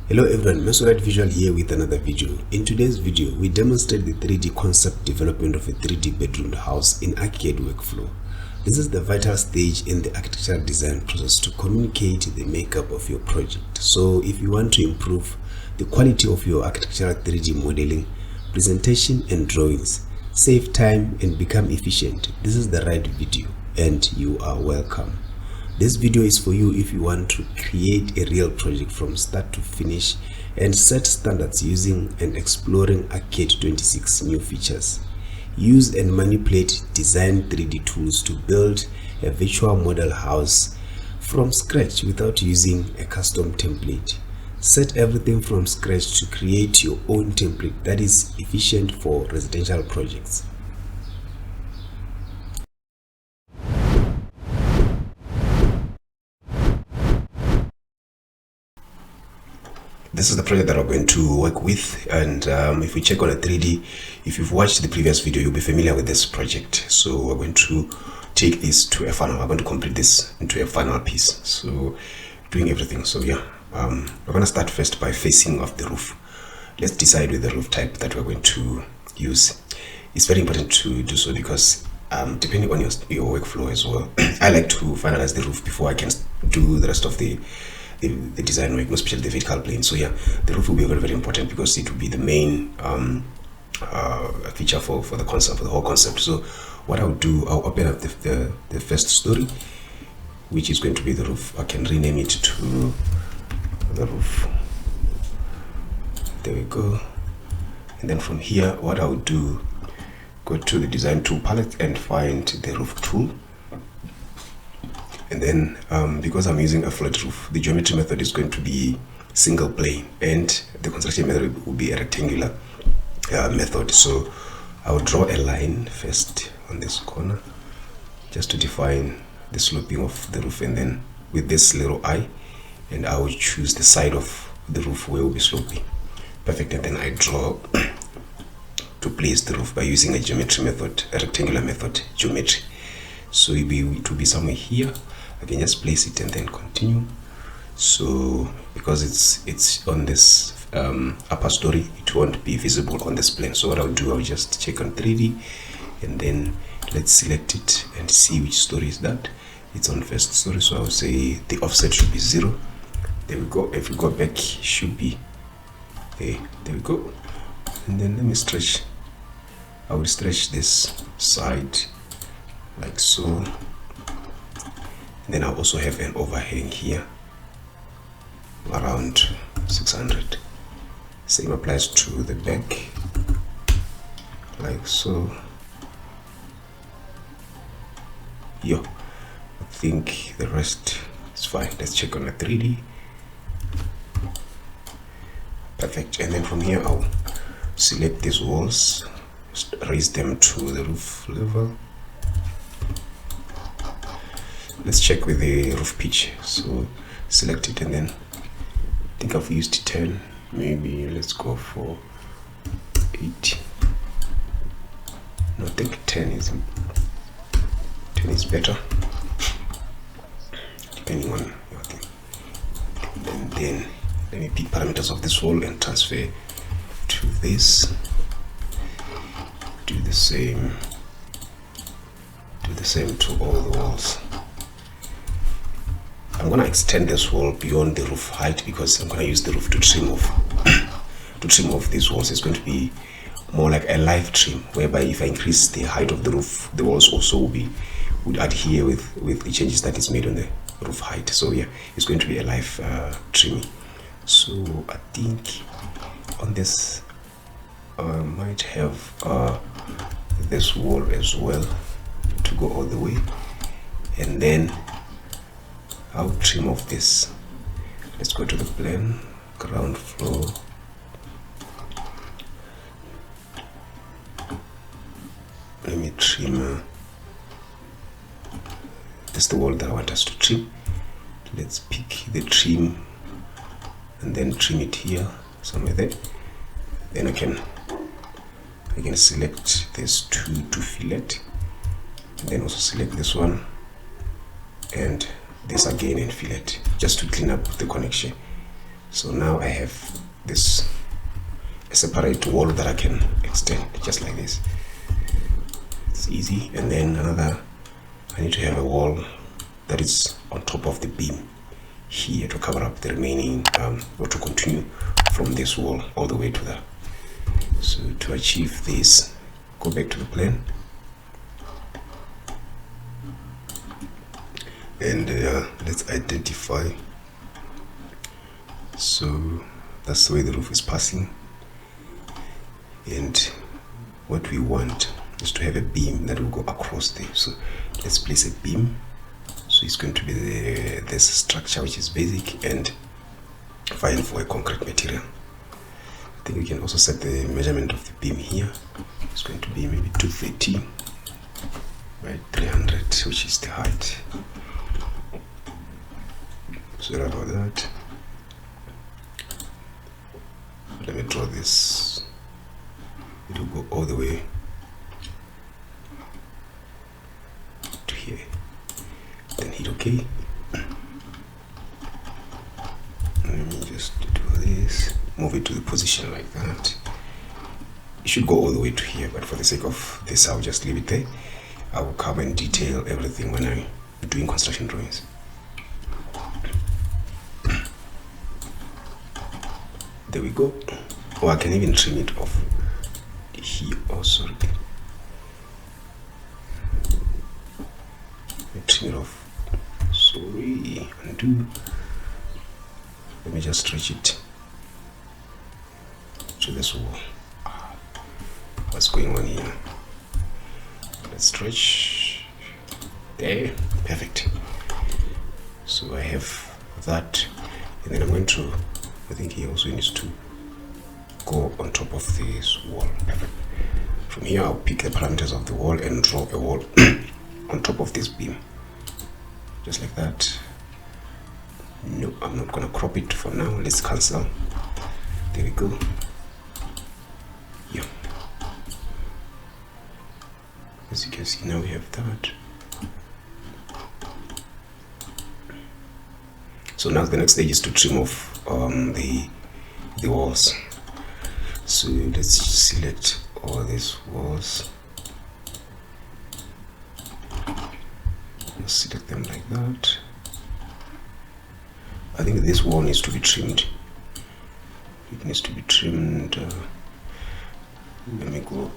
Hello everyone, Mesorat Visual here with another video. In today's video, we demonstrate the 3D concept development of a 3D bedroom house in ArchiCAD workflow. This is the vital stage in the architectural design process to communicate the makeup of your project. So if you want to improve the quality of your architectural 3D modeling, presentation and drawings, save time and become efficient, this is the right video and you are welcome. This video is for you if you want to create a real project from start to finish and set standards using and exploring ArchiCAD 26 new features. Use and manipulate design 3D tools to build a virtual model house from scratch without using a custom template. Set everything from scratch to create your own template that is efficient for residential projects. This is the project that we're going to work with, and if we check on a 3D, if you've watched the previous video, you'll be familiar with this project. So we're going to take this to a final. We're going to complete this into a final piece. So doing everything. So yeah, we're going to start first by facing off the roof. Let's decide with the roof type that we're going to use. It's very important to do so because depending on your workflow as well, I like to finalize the roof before I can do the rest of the design work, especially the vertical plane. So yeah, the roof will be very important because it will be the main feature for the concept, for the whole concept. So what I'll do, I'll open up the first story, which is going to be the roof. I can rename it to the roof. There we go. And then from here, what I'll do, go to the design tool palette and find the roof tool. And then because I'm using a flat roof, the geometry method is going to be single plane and the construction method will be a rectangular method. So I'll draw a line first on this corner just to define the sloping of the roof, and then with this little eye, and I will choose the side of the roof where it will be sloping. Perfect. And then I draw to place the roof by using a geometry method, a rectangular method geometry. So it will be somewhere here. I can just place it and then continue. So because it's on this upper story, it won't be visible on this plane. So what I'll do, I'll just check on 3D and then let's select it and see which story is that. It's on first story, so I'll say the offset should be 0. There we go. If we go back, it should be there. There we go. And then let me stretch. I will stretch this side like so. Then I'll also have an overhang here around 600. Same applies to the back, like so. Yo, I think the rest is fine. Let's check on the 3D. Perfect. And then from here I'll select these walls, raise them to the roof level. Let's check with the roof pitch. So select it and then I think I've used 10. Maybe let's go for 8. No, I think 10 is better, depending on your thing. And then let me pick parameters of this wall and transfer to this. Do the same to all the walls. I'm going to extend this wall beyond the roof height because I'm going to use the roof to trim off these walls. It's going to be more like a live trim, whereby if I increase the height of the roof, the walls also would adhere with the changes that is made on the roof height. So yeah, it's going to be a live trimming. So I think on this I might have this wall as well to go all the way, and then I'll trim off this. Let's go to the plan, ground floor. Let me trim. This is the wall that I want us to trim. Let's pick the trim and then trim it here, somewhere there. Then I can select this to fillet, and then also select this one and this again and fillet, just to clean up the connection. So now I have this a separate wall that I can extend just like this. It's easy. And then another, I need to have a wall that is on top of the beam here to cover up the remaining or to continue from this wall all the way to there. So to achieve this, go back to the plan and let's identify. So that's the way the roof is passing, and what we want is to have a beam that will go across there. So let's place a beam. So it's going to be this structure which is basic and fine for a concrete material. I think we can also set the measurement of the beam here. It's going to be maybe 230 by 300, which is the height. Sorry about that. Let me draw this. It will go all the way to here. Then hit OK. Let me just do this. Move it to the position like that. It should go all the way to here, but for the sake of this, I'll just leave it there. I will come and detail everything when I'm doing construction drawings. There we go. Or I can even trim it off here. Oh, sorry. Trim it off. Sorry. Undo. Let me just stretch it to this wall. What's going on here? Let's stretch. There. Perfect. So I have that, and then I'm going to, I think he also needs to go on top of this wall. Perfect. From here I'll pick the parameters of the wall and draw a wall on top of this beam. Just like that. No, I'm not gonna crop it for now. Let's cancel. There we go. Yeah. As you can see, now we have that. So now the next stage is to trim off the walls. So let's select all these walls. Select them like that. I think this wall needs to be trimmed. It needs to be trimmed. Let me go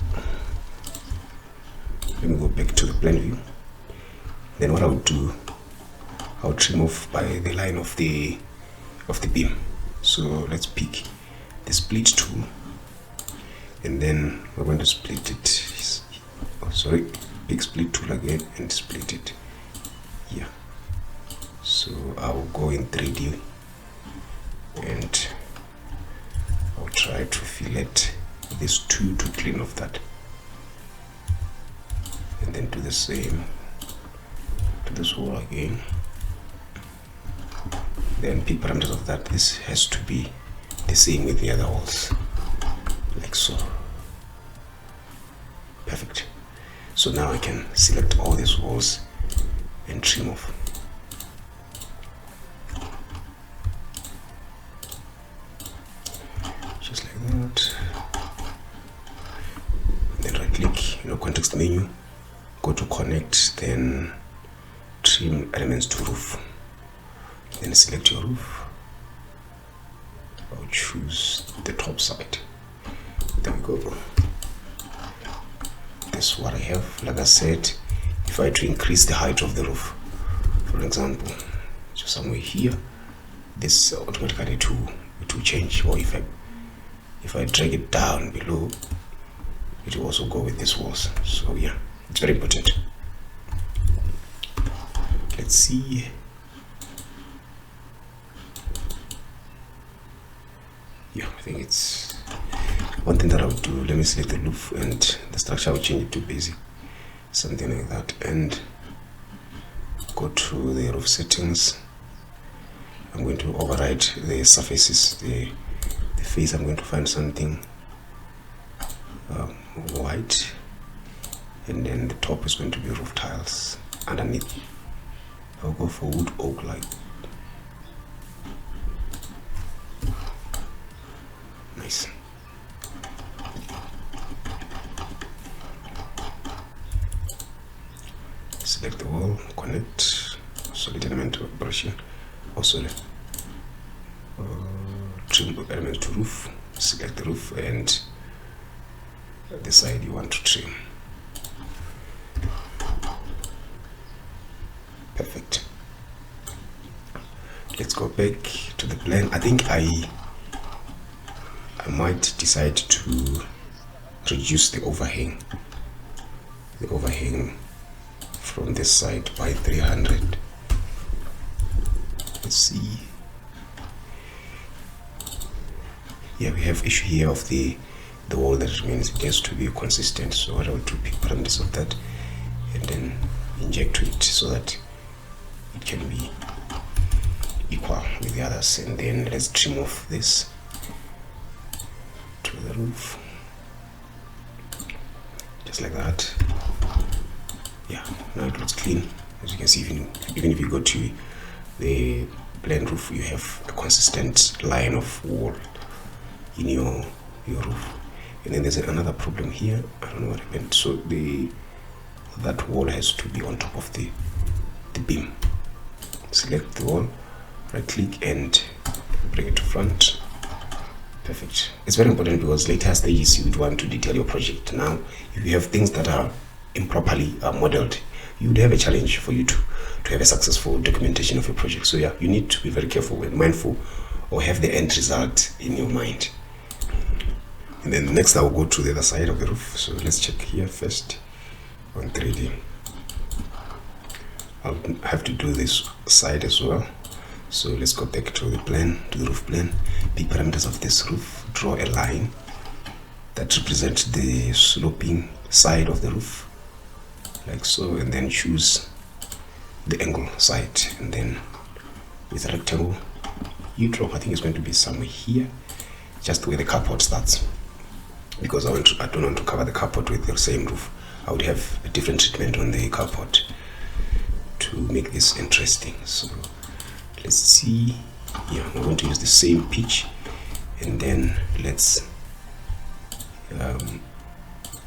back to the plan view. Then what I would do, I'll trim off by the line of the beam. So let's pick the split tool, and then we're going to split it. Oh, sorry, pick split tool again and split it here. So I'll go in 3D and I'll try to fillet this two to clean off that, and then do the same to this wall again. Then pick parameters of that. This has to be the same with the other walls, like so. Perfect. So now I can select all these walls and trim off. Just like that. Then right click, context menu, go to connect, then trim elements to roof. Then select your roof. I'll choose the top side. There we go. That's what I have. Like I said, if I had to increase the height of the roof, for example, so somewhere here, this automatically it will change. Or if I drag it down below, it will also go with these walls. So yeah, it's very important. Let's see. Yeah, I think it's one thing that I would do. Let me select the roof and the structure. I will change it to basic, something like that, and go to the roof settings. I'm going to override the surfaces, the face. I'm going to find something white, and then the top is going to be roof tiles. Underneath, I'll go for wood oak like. select the wall, connect solid element operation, also trim element to roof, select the roof and the side you want to trim. Perfect. Let's go back to the plan. I think I might decide to reduce the overhang from this side by 300. Let's see. Yeah, we have issue here of the wall that remains. It has to be consistent, so what I will do, pick parameters of that and then inject to it so that it can be equal with the others. And then let's trim off this to the roof, just like that. Yeah, now it looks clean. As you can see, even if you go to the plain roof, you have a consistent line of wall in your roof. And then there's another problem here. I don't know what happened. So that wall has to be on top of the beam. Select the wall, right click and bring it to front. Perfect. It's very important because later stages you would want to detail your project. Now, if you have things that are improperly modeled, you would have a challenge for you to have a successful documentation of your project. So yeah, you need to be very careful and mindful, or have the end result in your mind. And then next I will go to the other side of the roof. So let's check here first on 3D. I'll have to do this side as well. So let's go back to the plan, to the roof plan, pick parameters of this roof, draw a line that represents the sloping side of the roof, like so, and then choose the angle side, and then with a rectangle you draw, I think it's going to be somewhere here, just where the carport starts, because I don't want to cover the carport with the same roof. I would have a different treatment on the carport to make this interesting. So let's see. Yeah, I'm going to use the same pitch, and then let's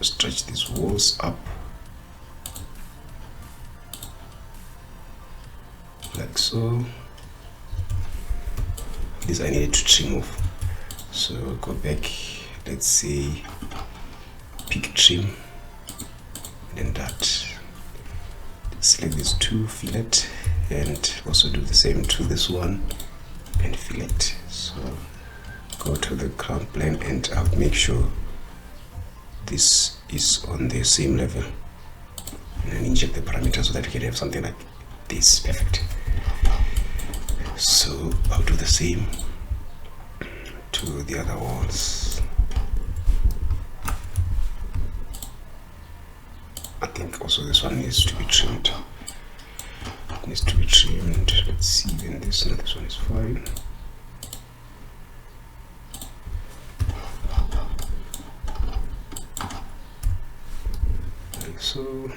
stretch these walls up like so. This I needed to trim off, so go back, let's say pick trim, and then that, select these two, fillet, and also do the same to this one and fillet. So go to the ground plane and I'll make sure this is on the same level, and then inject the parameters so that we can have something like this. Perfect. So I'll do the same to the other walls. I think also this one needs to be trimmed. Let's see, then this one is fine. Like so.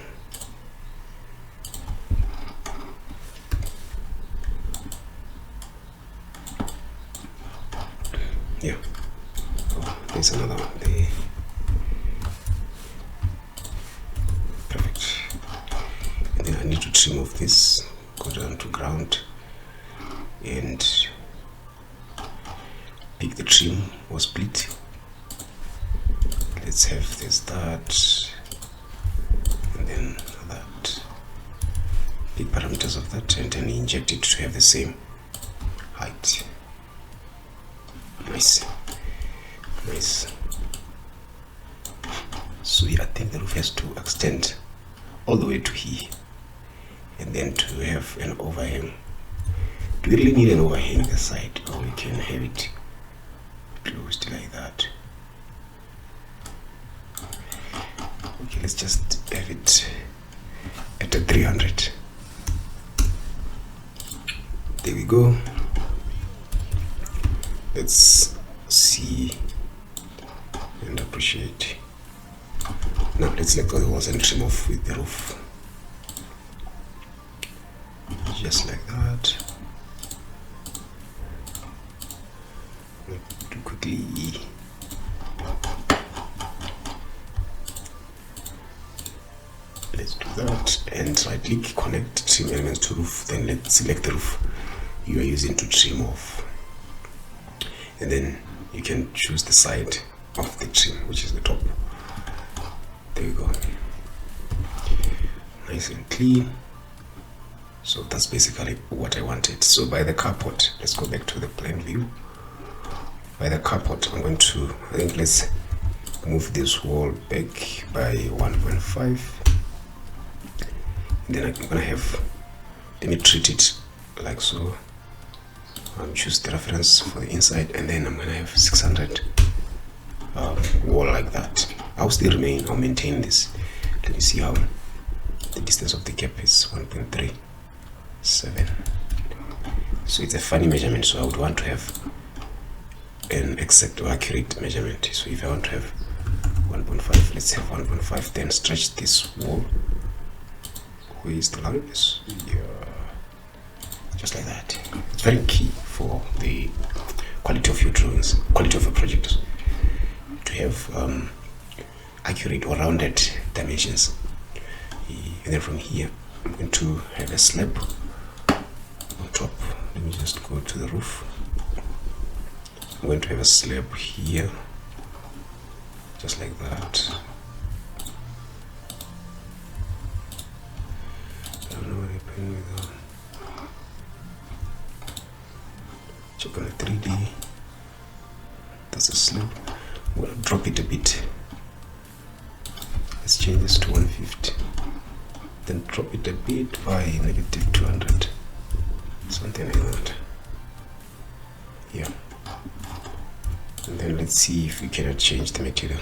Yeah. Oh, there's another one there. Perfect. And then I need to trim off this, go down to ground and pick the trim or split. Let's have this, that, and then that. Pick parameters of that and then inject it to have the same height. Nice. So yeah, I think the roof has to extend all the way to here, and then to have an overhang. Do we really need an overhang this side, or we can have it closed like that? Okay, let's just have it at a 300. There we go. Let's see and appreciate. Now let's select all the walls and trim off with the roof, just like that. Too quickly. Let's do that and right click, connect trim elements to roof. Then let's select the roof you are using to trim off, and then you can choose the side of the trim, which is the top. There we go, nice and clean. So that's basically what I wanted. So by the carport, let's go back to the plan view. By the carport, I'm going to, I think let's move this wall back by 1.5. Then I'm gonna have, let me treat it like so. Choose the reference for the inside, and then I'm gonna have 600 wall like that. I'll still remain, I'll maintain this. Let me see how the distance of the gap is 1.37. So it's a funny measurement, so I would want to have an exact or accurate measurement. So if I want to have 1.5, let's have 1.5, then stretch this wall. Where is the line? Yeah, just like that. It's very key for the quality of your drawings, quality of your project, to have accurate or rounded dimensions. And then from here, I'm going to have a slab on top. Let me just go to the roof. I'm going to have a slab here, just like that. I don't know what happened with that. Check on the 3D. That's a slab. I'm going to drop it a bit. Let's change this to 150. Then drop it a bit by -200. Something like that. Yeah. And then let's see if we cannot change the material.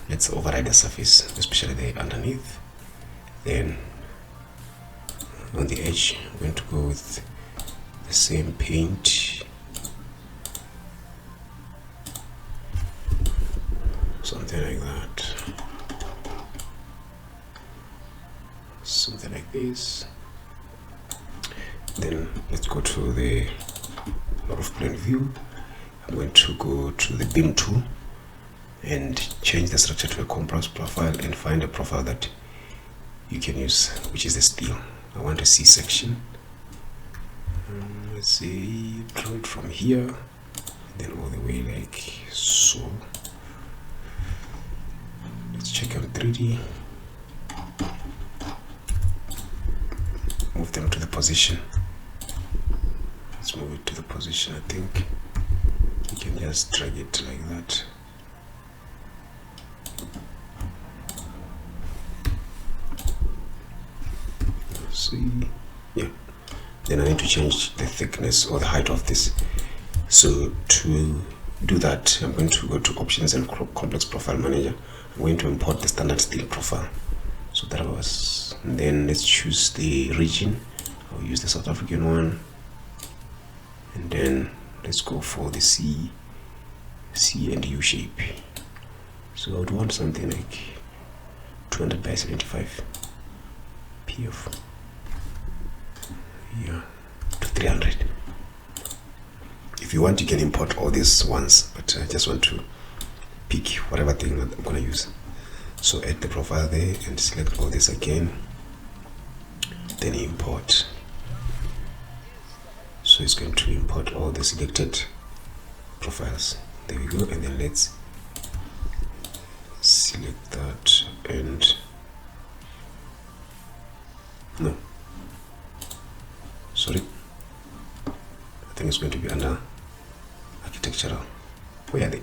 Let's override the surface, especially the underneath. Then on the edge, I'm going to go with the same paint. Something like that. Something like this. Then let's go to the roof plane view. I'm going to go to the beam tool and change the structure to a compress profile and find a profile that you can use, which is the steel. I want a C-section. Let's see, draw it from here, then all the way like so. Let's check out 3D. Move them to the position. Let's move it to the position. I think you can just drag it like that. See, yeah. Then I need to change the thickness or the height of this. So to do that, I'm going to go to options and complex profile manager. I'm going to import the standard steel profile. So that was, and then let's choose the region. I'll use the South African one, and then let's go for the C and U shape. So I would want something like 200 by 75 PF, yeah, to 300. If you want, you can import all these ones, but I just want to pick whatever thing that I'm gonna use. So add the profile there and select all this again, then import. So it's going to import all the selected profiles. There we go, and then let's select that and no, sorry, I think it's going to be under architectural. Where are they?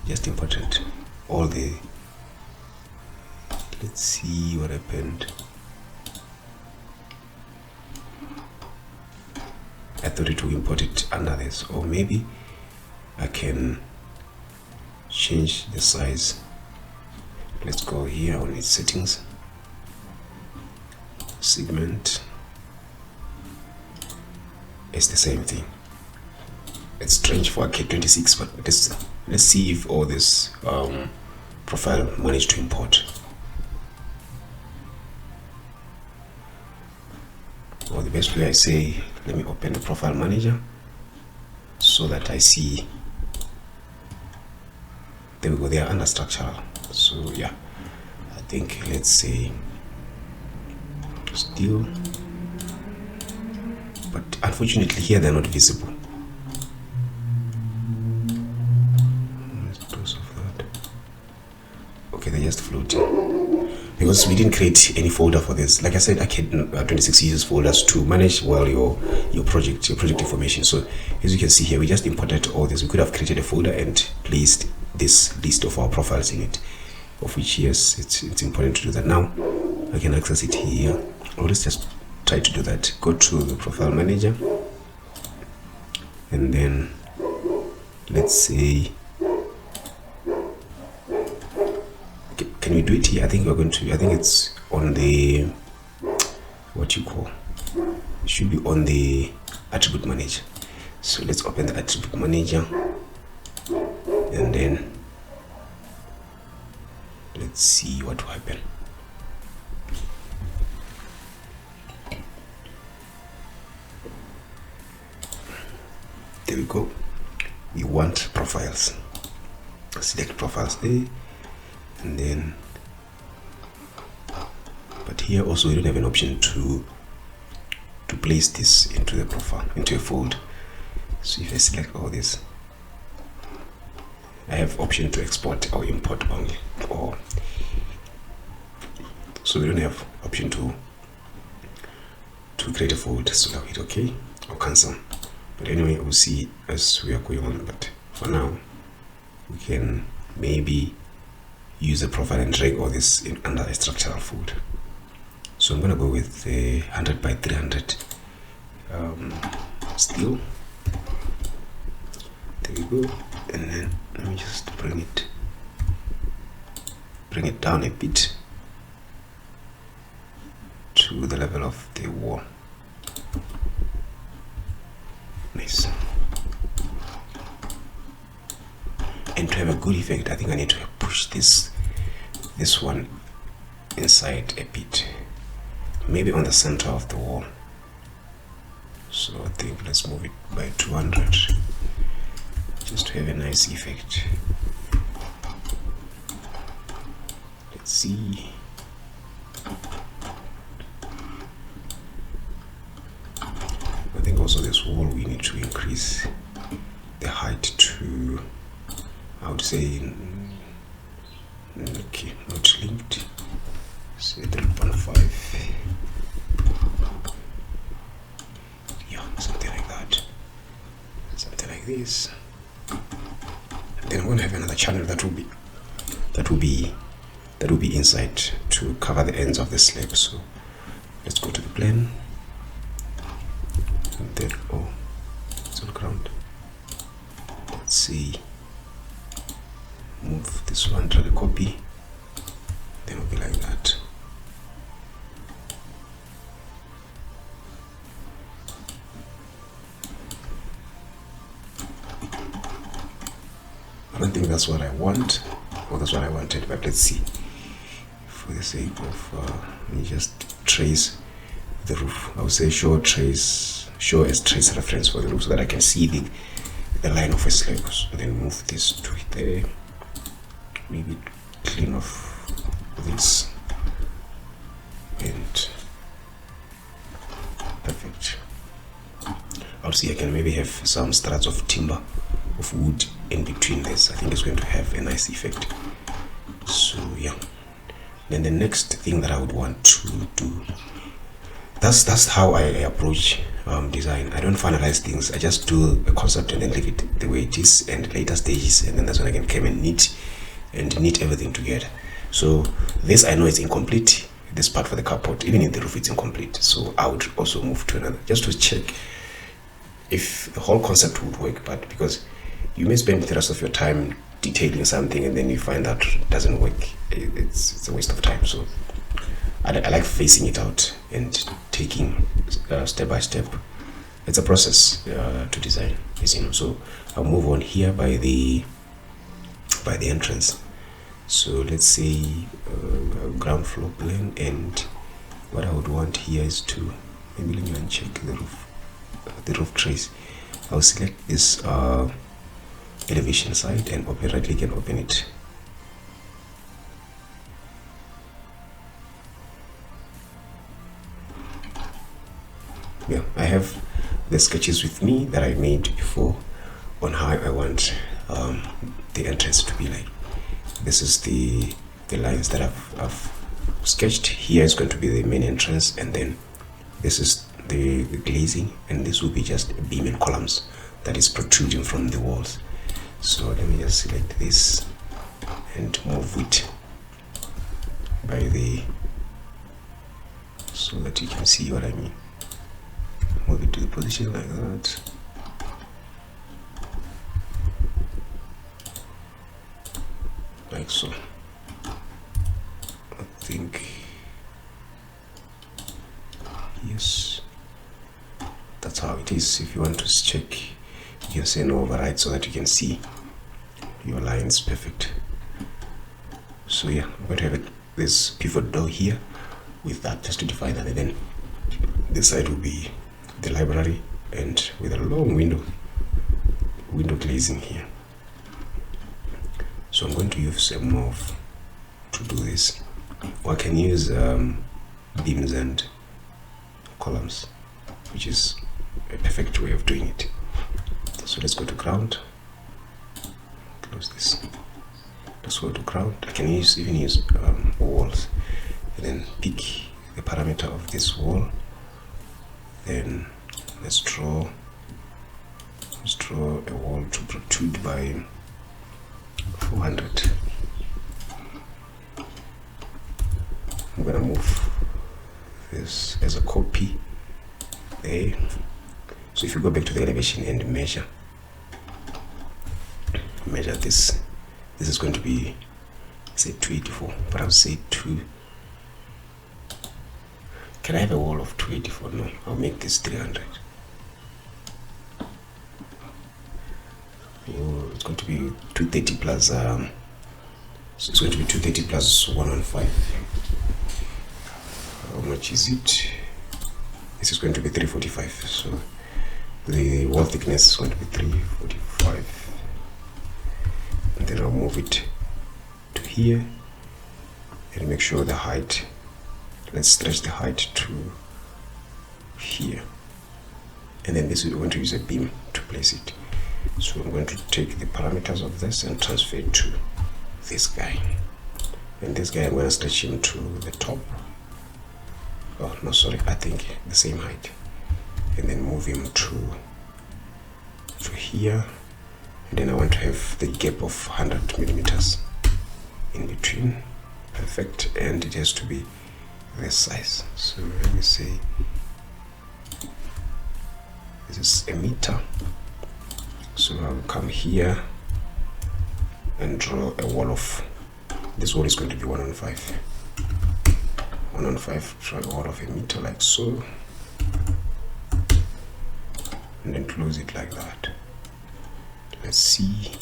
Just important all the, let's see what happened. I thought it would import it under this, or maybe I can change the size. Let's go here on its settings, segment. It's the same thing. It's strange for K26, but let's see if all this profile managed to import. Or the best way, I say, let me open the profile manager so that I see. There we go, they are under structural. So yeah, I think let's say steel, but unfortunately here they're not visible. Okay, they're just floating because we didn't create any folder for this. Like I said, ArchiCAD 26 uses folders to manage well your project information. So as you can see here, we just imported all this. We could have created a folder and placed this list of our profiles in it, of which, yes, it's important to do that. Now I can access it here. Or let's just try to do that. Go to the profile manager, and then let's say, can we do it here? I think we're going to, I think it's on the, what you call, it should be on the attribute manager. So let's open the attribute manager, and then let's see what will happen. There we go. We want profiles. Select profiles there, and then, but here also we don't have an option to place this into the profile, into a folder. So if I select all this, I have option to export or import only, or so we don't have option to create a folder. So I'll hit OK or cancel. But anyway, we'll see as we are going on. But for now, we can maybe use a profile and drag all this in under a structural folder. So I'm gonna go with the 100 by 300 steel. There we go. And then let me just bring it down a bit to the level of the wall. Nice. And to have a good effect, I think I need to push this one inside a bit, maybe on the center of the wall. So I think let's move it by 200 just to have a nice effect. Let's see. I think also this wall we need to increase the height to, I would say, okay, not linked, say 3.5. Yeah, something like that, something like this. And then I'm going to have another channel that will be inside to cover the ends of the slab. So let's go to the plane, and then, oh, it's on ground. Let's see, move this one, drag a copy, then it'll be like that. I don't think that's what I want, or that's what I wanted, but let's see. For the sake of, let me just trace the roof. I would say show as trace reference for the roof, so that I can see the line of a slab. So then move this to there. Maybe clean off this, and perfect. I'll see, I can maybe have some strands of timber, of wood in between this. I think it's going to have a nice effect. So yeah, then the next thing that I would want to do, that's how I approach design. I don't finalize things, I just do a concept and then leave it the way it is, and later stages, and then that's when I can come and knit everything together. So this, I know it's incomplete, this part for the carport, even in the roof it's incomplete, so I would also move to another just to check if the whole concept would work. But because you may spend the rest of your time detailing something and then you find that it doesn't work, it's a waste of time. So I like facing it out and taking step by step. It's a process to design, as you know. So I'll move on here by the entrance. So let's say ground floor plan, and what I would want here is to, maybe let me uncheck the roof trace. I'll select this elevation side and right click and open it. yeah, I have the sketches with me that I made before on how I want the entrance to be like. This is the lines that I've sketched. Here is going to be the main entrance, and then this is the glazing, and this will be just beam and columns that is protruding from the walls. So let me just select this and move it by the, so that you can see what I mean. Move it to the position like that. Like so. I think, yes, that's how it is. If you want to check, you can say no override so that you can see your lines perfect. So yeah, I'm going to have this pivot door here with that just to define that, and then this side will be the library, and with a long window glazing here. So I'm going to use a move to do this, or I can use beams and columns, which is a perfect way of doing it. So let's go to ground, close this, let's go to ground. I can even use walls, and then pick the parameter of this wall. Then let's draw a wall to protrude by 400. I'm gonna move this as a copy there. So if you go back to the elevation and measure this, this is going to be, say, 284, but I'll say 2. Can I have a wall of 284? No, I'll make this 300. Oh, it's going to be 230 plus so it's going to be 230 plus 115. How much is it? This is going to be 345. So the wall thickness is going to be 345, and then I'll move it to here and make sure the height, let's stretch the height to here, and then this we're going to use a beam to place it. So I'm going to take the parameters of this and transfer it to this guy, and this guy I'm going to stretch him to the top. Oh no, sorry, I think the same height, and then move him to here, and then I want to have the gap of 100 millimeters in between. Perfect, and it has to be this size. So let me say this is a meter. So I'll come here and draw a wall of, this wall is going to be 115. 115, draw a wall of a meter like so, and then close it like that. Let's see.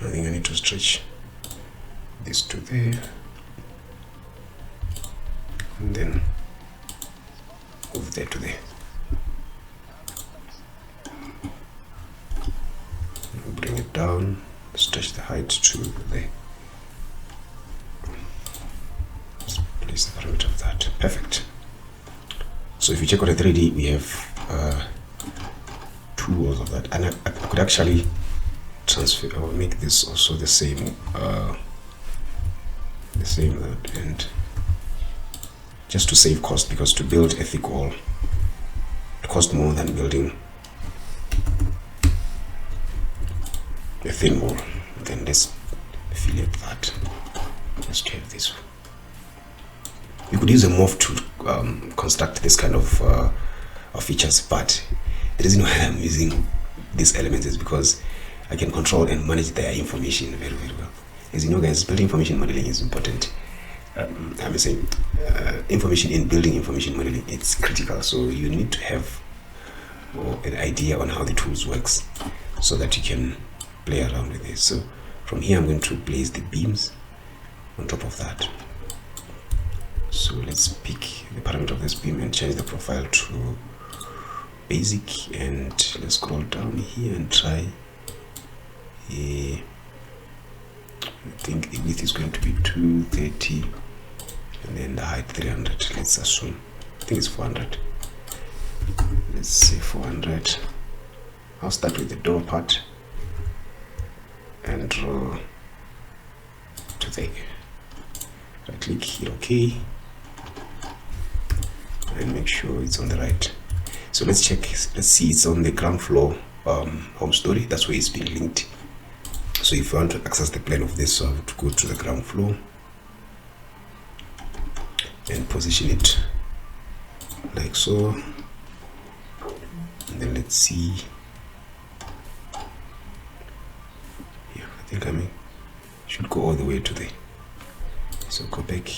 I think I need to stretch this to there, and then move there to there. Bring it down, stretch the height to there. Let's place the parameter of that. Perfect. So if you check on the 3D, we have 2 walls of that, and I could actually transfer or make this also the same and just to save cost, because to build a thick wall it costs more than building a thin wall. Then let's affiliate that just to have this. You could use a morph to construct this kind of features, but the reason why I'm using these elements is because I can control and manage their information very, very well. As you know, guys, building information modeling is important. I'm saying information in building information modeling, it's critical. So you need to have an idea on how the tools works so that you can play around with this. So from here I'm going to place the beams on top of that. So let's pick the parameter of this beam and change the profile to basic, and let's scroll down here and try I think the width is going to be 230 and then the height 300. Let's assume, I think it's 400. Let's say 400. I'll start with the door part and draw to there. Right click, hit OK, and make sure it's on the right. So let's check, let's see, it's on the ground floor home story. That's where it's being linked. So if you want to access the plane of this, so I have to go to the ground floor and position it like so. And then let's see. Yeah, I think should go all the way to there. So go back.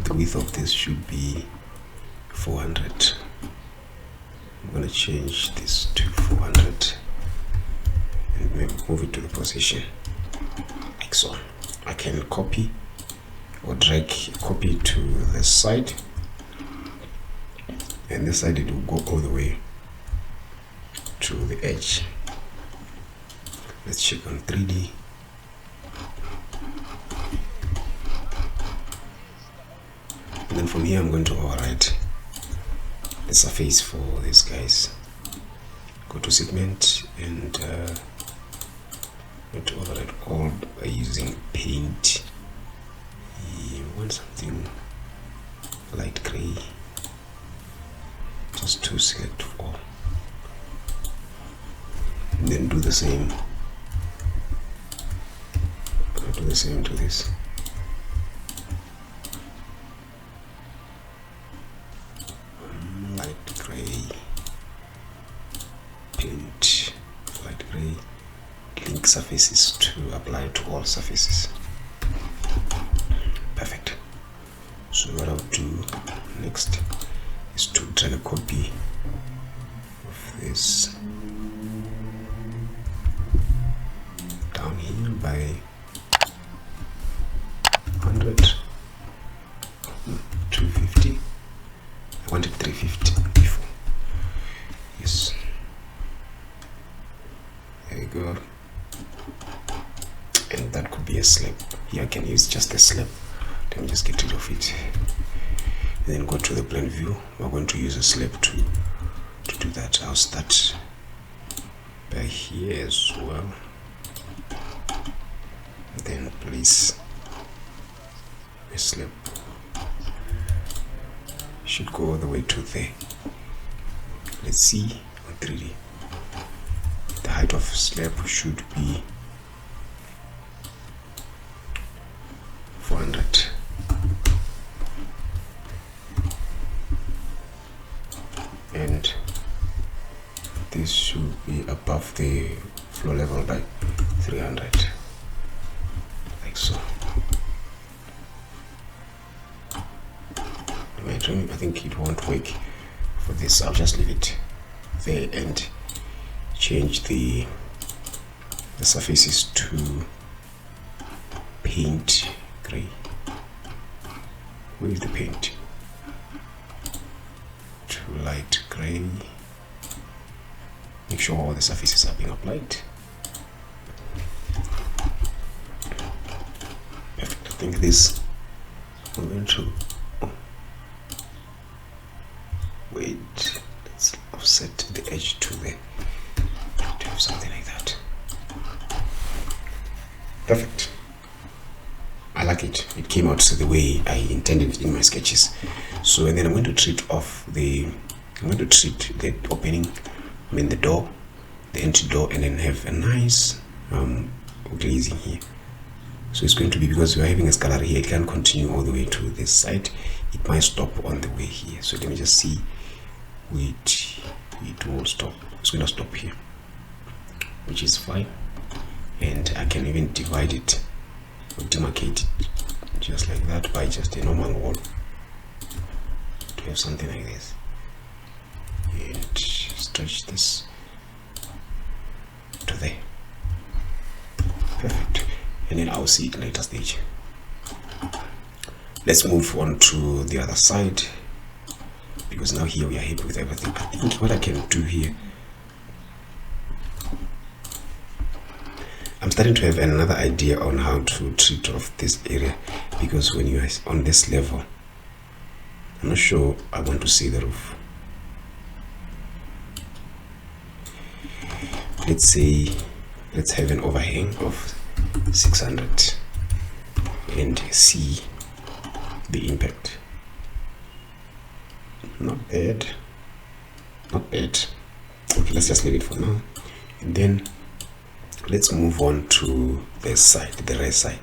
The width of this should be 400. I'm going to change this to 400 and maybe move it to the position like so. I can copy or drag copy to the side, and this side it will go all the way to the edge. Let's check on 3D. And then from here I'm going to override the surface for these guys. Go to segment and going to override all by using paint. You want something light gray, just to select all, and then do the same. Do the same to this. Light gray, paint, light gray, link surfaces to apply to all surfaces. Perfect. So what I'll do next is to drag a copy of this down here by 100, 250. I wanted 350 before. Yes. There you go. And that could be a slab. Here I can use just a slab. Let me just get rid of it. And then go to the plane view. We're going to use a slab to do that. I'll start by here as well. And then place a slab. Should go all the way to there. Let's see on 3D. The height of slab should be 400. And this should be above the floor level by 300, like so. I think it won't work for this. I'll just leave it there and change the surfaces to paint gray. Where is the paint? To light gray. Make sure all the surfaces are being applied. Perfect. I think this I'm going to wait. Let's offset the edge to the to have something like that. Perfect. I like it. It came out the way I intended it in my sketches. So, and then I'm going to treat the opening, the door, the entry door, and then have a nice glazing here. So it's going to be, because we're having a scalar here, it can continue all the way to this side. It might stop on the way here. So let me just see. Wait, it will stop. It's going to stop here, which is fine. And I can even divide it or demarcate it just like that by just a normal wall to have something like this, and stretch this to there. Perfect. And then I'll see it later stage. Let's move on to the other side, because now here we are happy with everything. I think what I can do here, I'm starting to have another idea on how to treat off this area, because when you are on this level, I'm not sure I want to see the roof. Let's say, let's have an overhang of 600 and see the impact. Not bad, not bad. Okay, let's just leave it for now, and then let's move on to the side, the rear side.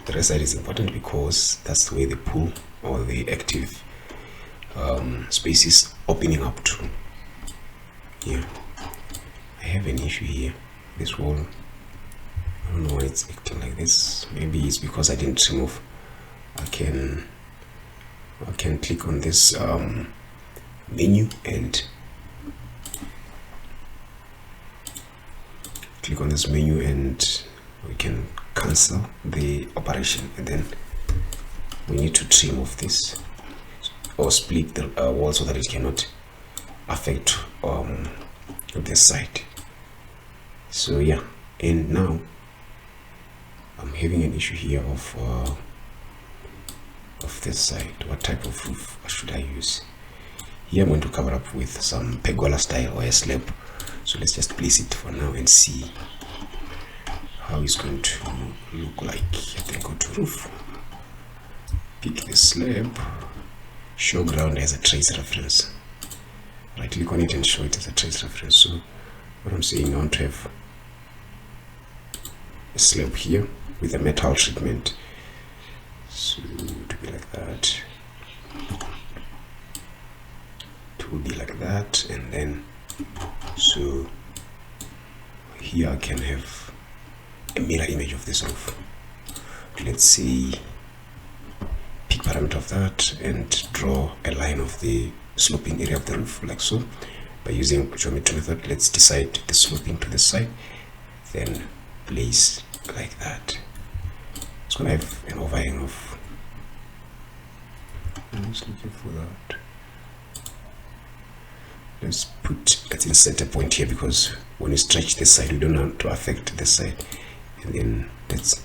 The rear side is important because that's the way the pool or the active space is opening up to. Yeah, I have an issue here. This wall, I don't know why it's acting like this. Maybe it's because I didn't remove. I can click on this menu and click on this menu, and we can cancel the operation, and then we need to trim off this or split the wall so that it cannot affect this side. So yeah, and now I'm having an issue here of this side. What type of roof should I use? Here I'm going to cover up with some pergola style or a slab. So let's just place it for now and see how it's going to look like. Then go to roof, pick the slab, show ground as a trace reference. Right click on it and show it as a trace reference. So what I'm saying, I want to have a slab here with a metal treatment. So to be like that, to be like that, and then so here I can have a mirror image of this roof. Let's see, pick parameter of that and draw a line of the sloping area of the roof like so. By using geometry method, let's decide the sloping to the side, then place like that. It's gonna have an overhang of, I'm just looking for that. Let's in center point here, because when you stretch this side, we don't want to affect this side. And then let's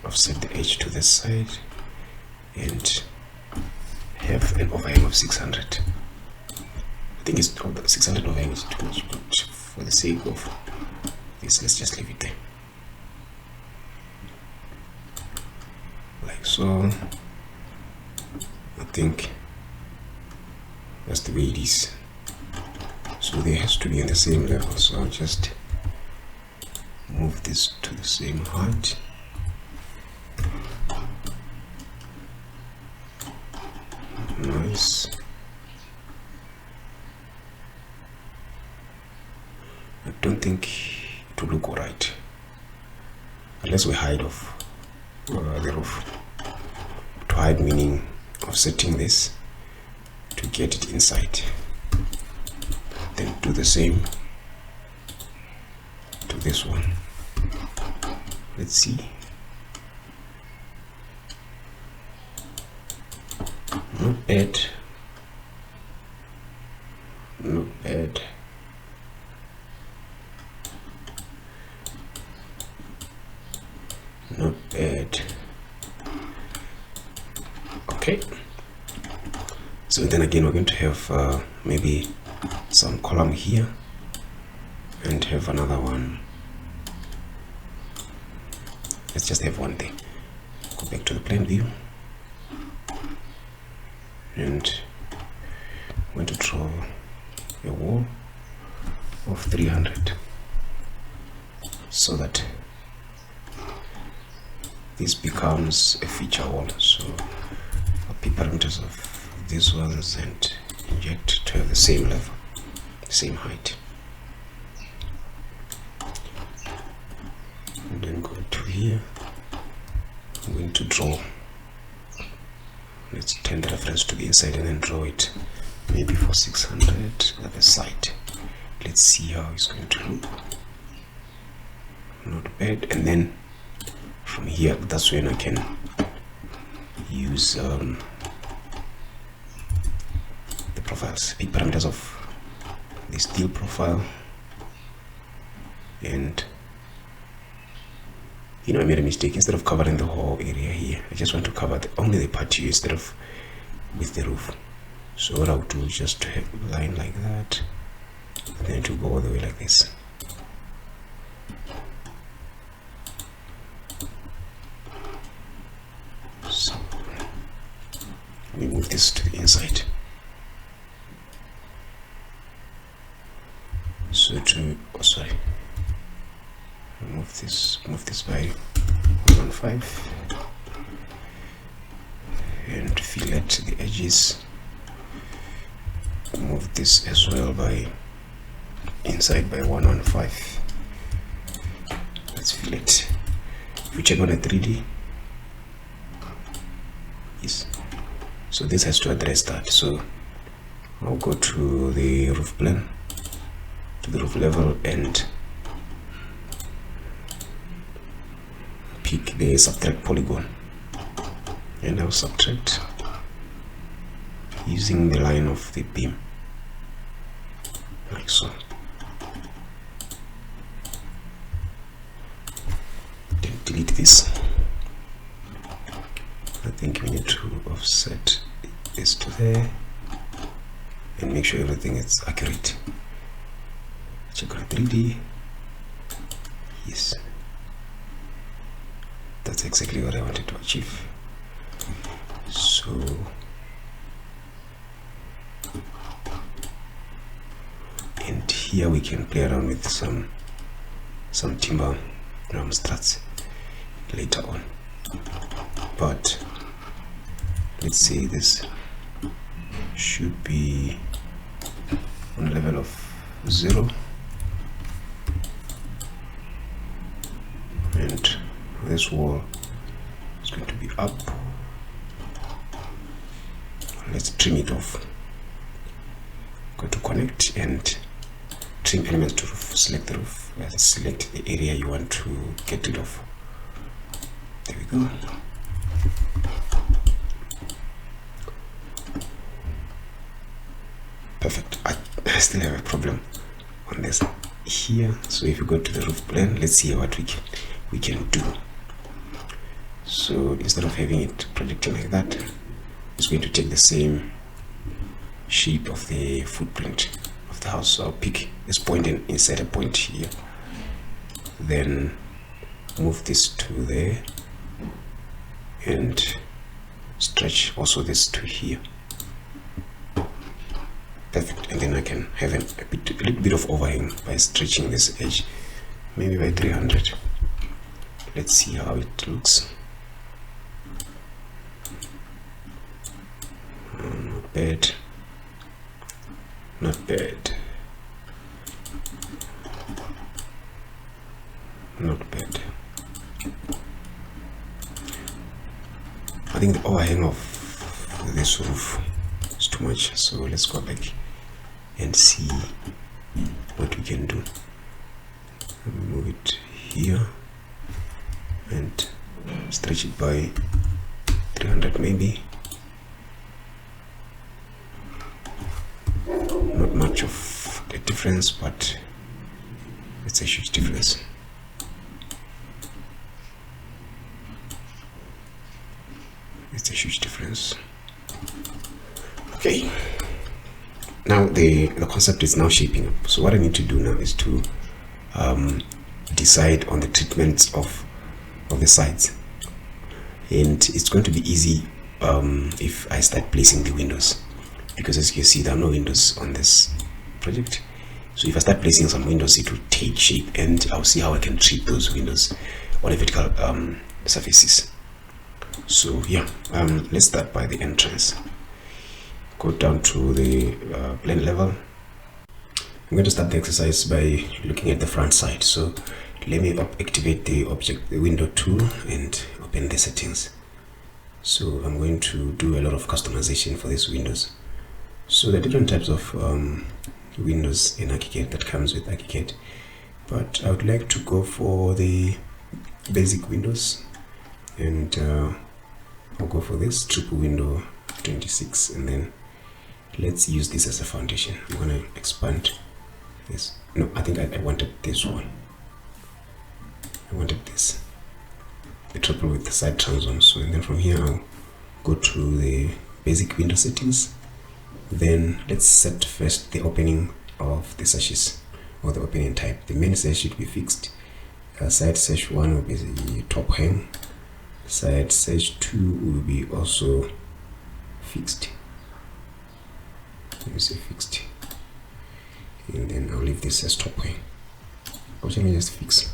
offset the edge to this side and have an overhang of 600. I think it's 600 overhang is too much, but for the sake of this, let's just leave it there. Like so. I think that's the way it is. So they has to be in the same level, so I'll just move this to the same height. Nice. I don't think it will look alright unless we hide off the roof. To hide meaning offsetting this to get it inside, then do the same to this one. Let's see. Not bad, not bad. Not bad. Okay, so then again we're going to have maybe some column here and have another one. Let's just have one thing. Go back to the plan view and I'm going to draw a wall of 300 so that this becomes a feature wall. So I'll pick parameters of these ones and inject to have the same level, same height, and then go to here. I'm going to draw, let's turn the reference to the inside and then draw it maybe for 600 at the side. Let's see how it's going to look. Not bad. And then from here, that's when I can use the profiles, pick parameters of the steel profile And you know, I made a mistake. Instead of covering the whole area here, I just want to cover only the patio instead of with the roof. So what I'll do is just to have a line like that, and then to go all the way like this. So let me move this to the inside. So to move this by 1.5 and fillet the edges. Move this as well by inside by 1.5. Let's fillet. If you check on a 3D, yes. So this has to address that. So I'll go to the roof plane, to the roof level, and pick the subtract polygon, and I'll subtract using the line of the beam like so. Then delete this. I think we need to offset this to there and make sure everything is accurate. Check on 3D. Yes, that's exactly what I wanted to achieve. So and here we can play around with some timber struts later on, but let's say this should be on a level of 0, and this wall is going to be up. Let's trim it off. Go to connect and trim elements to roof. Select the roof and select the area you want to get rid of. There we go. Perfect. I still have a problem on this here. So if you go to the roof plane, let's see what we can do. So instead of having it projecting like that, it's going to take the same shape of the footprint of the house. So I'll pick this point and insert a point here, then move this to there and stretch also this to here. Perfect. And then I can have a little bit of overhang by stretching this edge, maybe by 300. Let's see how it looks. Not bad. Not bad. Not bad. I think the overhang of this roof is too much, so let's go back and see what we can do. Move it here and stretch it by 300 maybe. Not much of a difference, but it's a huge difference. It's a huge difference. Okay, now the concept is now shaping up. So what I need to do now is to decide on the treatments of the sides, and it's going to be easy if I start placing the windows, because as you see there are no windows on this project. So if I start placing some windows, it will take shape, and I'll see how I can treat those windows on a vertical surfaces. So yeah, let's start by the entrance. Go down to the plane level. I'm going to start the exercise by looking at the front side. So let me activate the window tool and open the settings. So I'm going to do a lot of customization for these windows. So there are different types of windows in ArchiCAD that comes with ArchiCAD, but I would like to go for the basic windows, and I'll go for this triple window 26, and then let's use this as a foundation. I'm going to expand this. No, I think I wanted this one. I wanted this, the triple with the side transom. So, and then from here I'll go to the basic window settings. Then let's set first the opening of the sashes, or the opening type. The main sash should be fixed. Side sash 1 will be the top hang. Side sash 2 will be also fixed. Let me say fixed, and then I'll leave this as top hang. Or shall I just fix?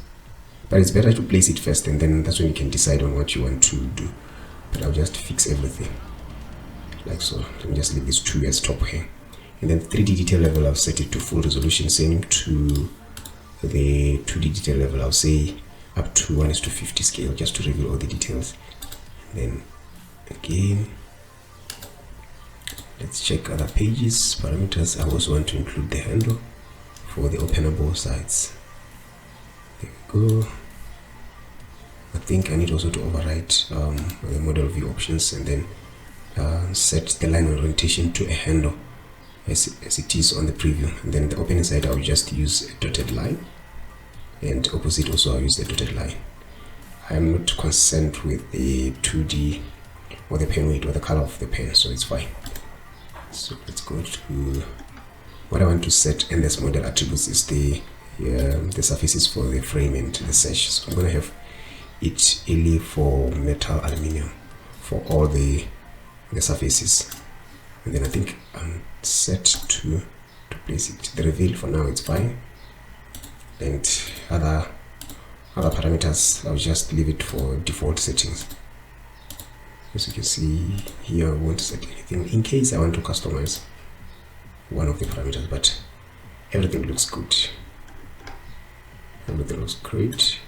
But it's better to place it first, and then that's when you can decide on what you want to do. But I'll just fix everything like so. Let me just leave this 2 as top hang. And then 3D detail level, I've set it to full resolution. Same to the 2D detail level, I'll say up to 1:50 scale, just to reveal all the details. And then again, let's check other pages parameters. I also want to include the handle for the openable sides. There we go. I think I need also to overwrite the model view options, and then set the line orientation to a handle as it is on the preview. And then the opening side, I'll just use a dotted line, and opposite also I'll use a dotted line. I'm not concerned with the 2D or the pen weight or the color of the pen, so it's fine. So let's go to what I want to set in this model attributes is the surfaces for the frame and the sash. So I'm going to have it only for metal aluminium for all the surfaces, and then I think I'm set to place it. The reveal for now it's fine, and other parameters I'll just leave it for default settings. As you can see here, I won't set anything in case I want to customize one of the parameters, but everything looks good. Everything looks great.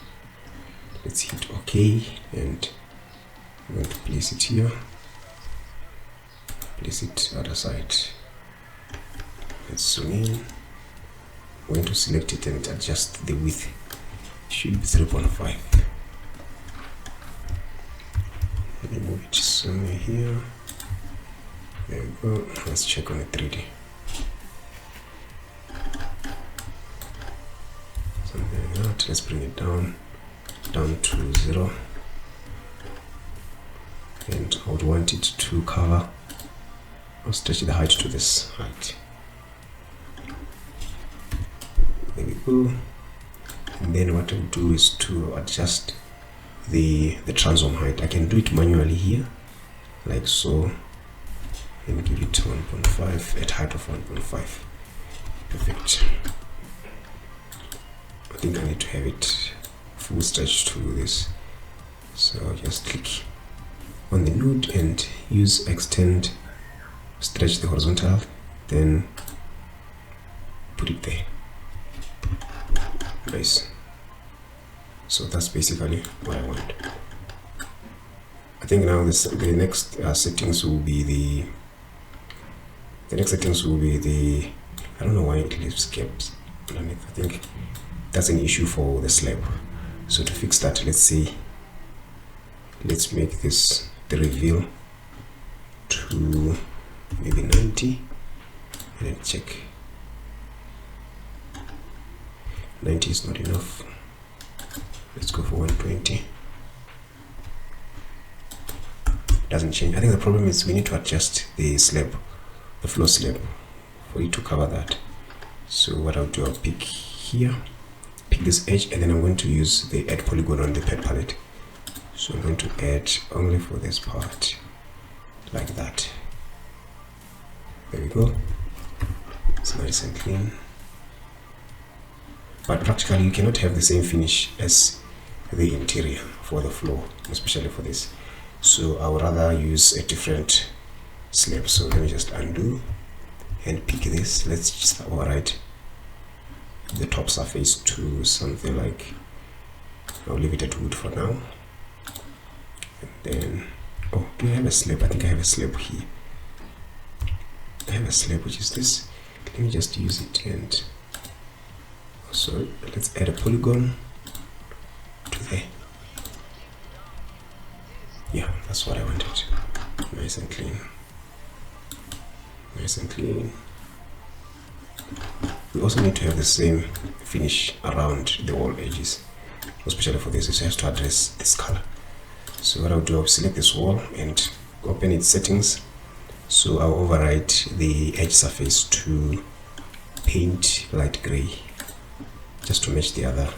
Let's hit OK, and I'm going to place it here. Place it other side. Let's zoom in. I'm going to select it and adjust the width. It should be 3.5. Let me move it somewhere here. There we go. Let's check on the 3D. Something like that. Let's bring it down to 0. And I would want it to cover. I'll stretch the height to this height. There we go. And then what I'll do is to adjust the transom height. I can do it manually here, like so. Let me give it 1.5 at height of 1.5. Perfect. I think I need to have it full stretch to this. So I'll just click on the node and use extend, stretch the horizontal, then put it there. Nice. So that's basically what I want. I think now the next settings will be the next settings will be the, I don't know why it leaves gaps underneath. I think that's an issue for the slab. So to fix that, let's make this the reveal to maybe 90, and then check. 90 is not enough. Let's go for 120. Doesn't change. I think the problem is we need to adjust the slab, the floor slab, for it to cover that. So what I'll do, I'll pick here, pick this edge, and then I'm going to use the add polygon on the pad palette. So I'm going to add only for this part, like that. There we go. It's nice and clean. But practically you cannot have the same finish as the interior for the floor, especially for this. So I would rather use a different slab. So let me just undo and pick this. Let's just override the top surface to something like, I'll leave it at wood for now. And then, oh, do I have a slab? I think I have a slab here. I have a slab, which is this. Let me just use it, and so let's add a polygon to there. Yeah, that's what I wanted. Nice and clean. Nice and clean. We also need to have the same finish around the wall edges. especially for this, it has to address this color. So what I'll do, I'll select this wall and open its settings. So I'll override the edge surface to paint light gray, just to match the other.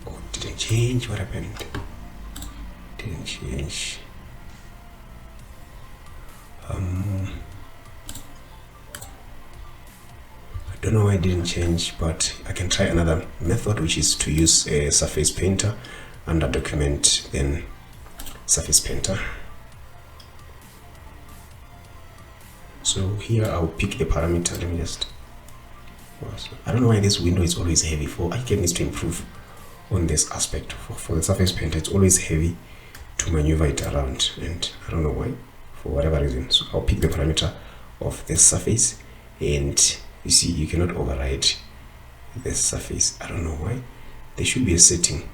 Oh, it didn't change. What happened? Didn't change. I don't know why it didn't change, but I can try another method, which is to use a surface painter under document, then surface painter. So here I'll pick the parameter. Let me just, I don't know why this window is always heavy. For ArchiCAD needs to improve on this aspect. For the surface painter, it's always heavy to maneuver it around, and I don't know why, for whatever reason. So I'll pick the parameter of this surface, and you see you cannot override this surface. I don't know why. There should be a setting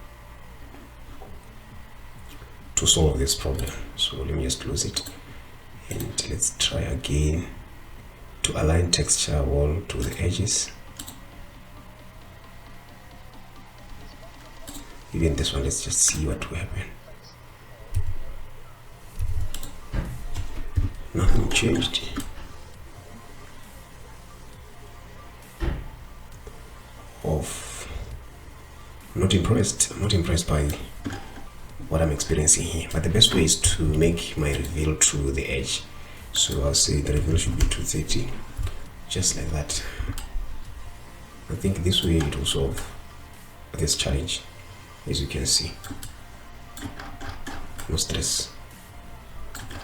to solve this problem. So let me just close it, and let's try again to align texture wall to the edges. Even this one, let's just see what will happen. Nothing changed. I'm not impressed by what I'm experiencing here. But the best way is to make my reveal to the edge. So I'll say the reveal should be 230, just like that. I think this way it will solve this challenge, as you can see. No stress.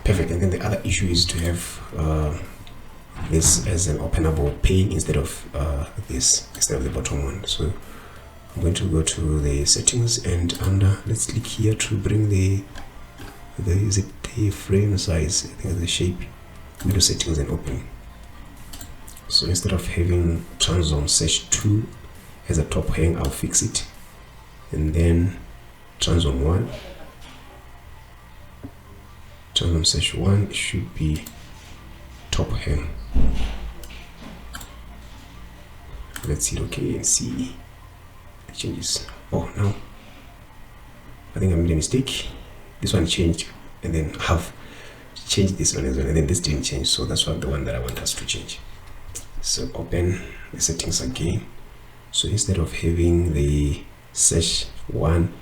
Perfect. And then the other issue is to have this as an openable pane instead of the bottom one. So I'm going to go to the settings, and under, let's click here to bring the frame size, I think the shape, window settings, and open. So instead of having transform search 2 as a top hang, I'll fix it, and then transform 1, transform search 1 should be top hang. Let's hit OK and see the changes. Oh no, I think I made a mistake. This one changed, and then I have changed this one as well, and then this didn't change. So that's what the one that I want us to change. So open the settings again. So instead of having the search 1,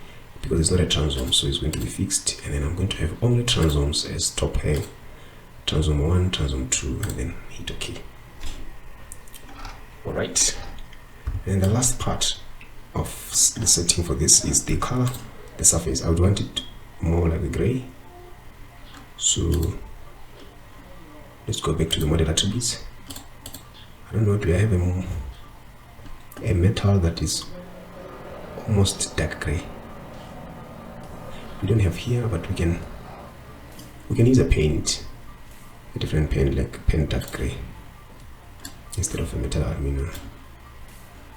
because it's not a transform, so it's going to be fixed, and then I'm going to have only transforms as top hang. Transform 1, transform 2, and then hit OK. Alright, and the last part of the setting for this is the color, the surface. I would want it more like a gray. So let's go back to the model attributes. I don't know, do I have a metal that is almost dark gray? We don't have here, but we can use a paint, a different paint, like paint dark gray instead of a metal aluminium.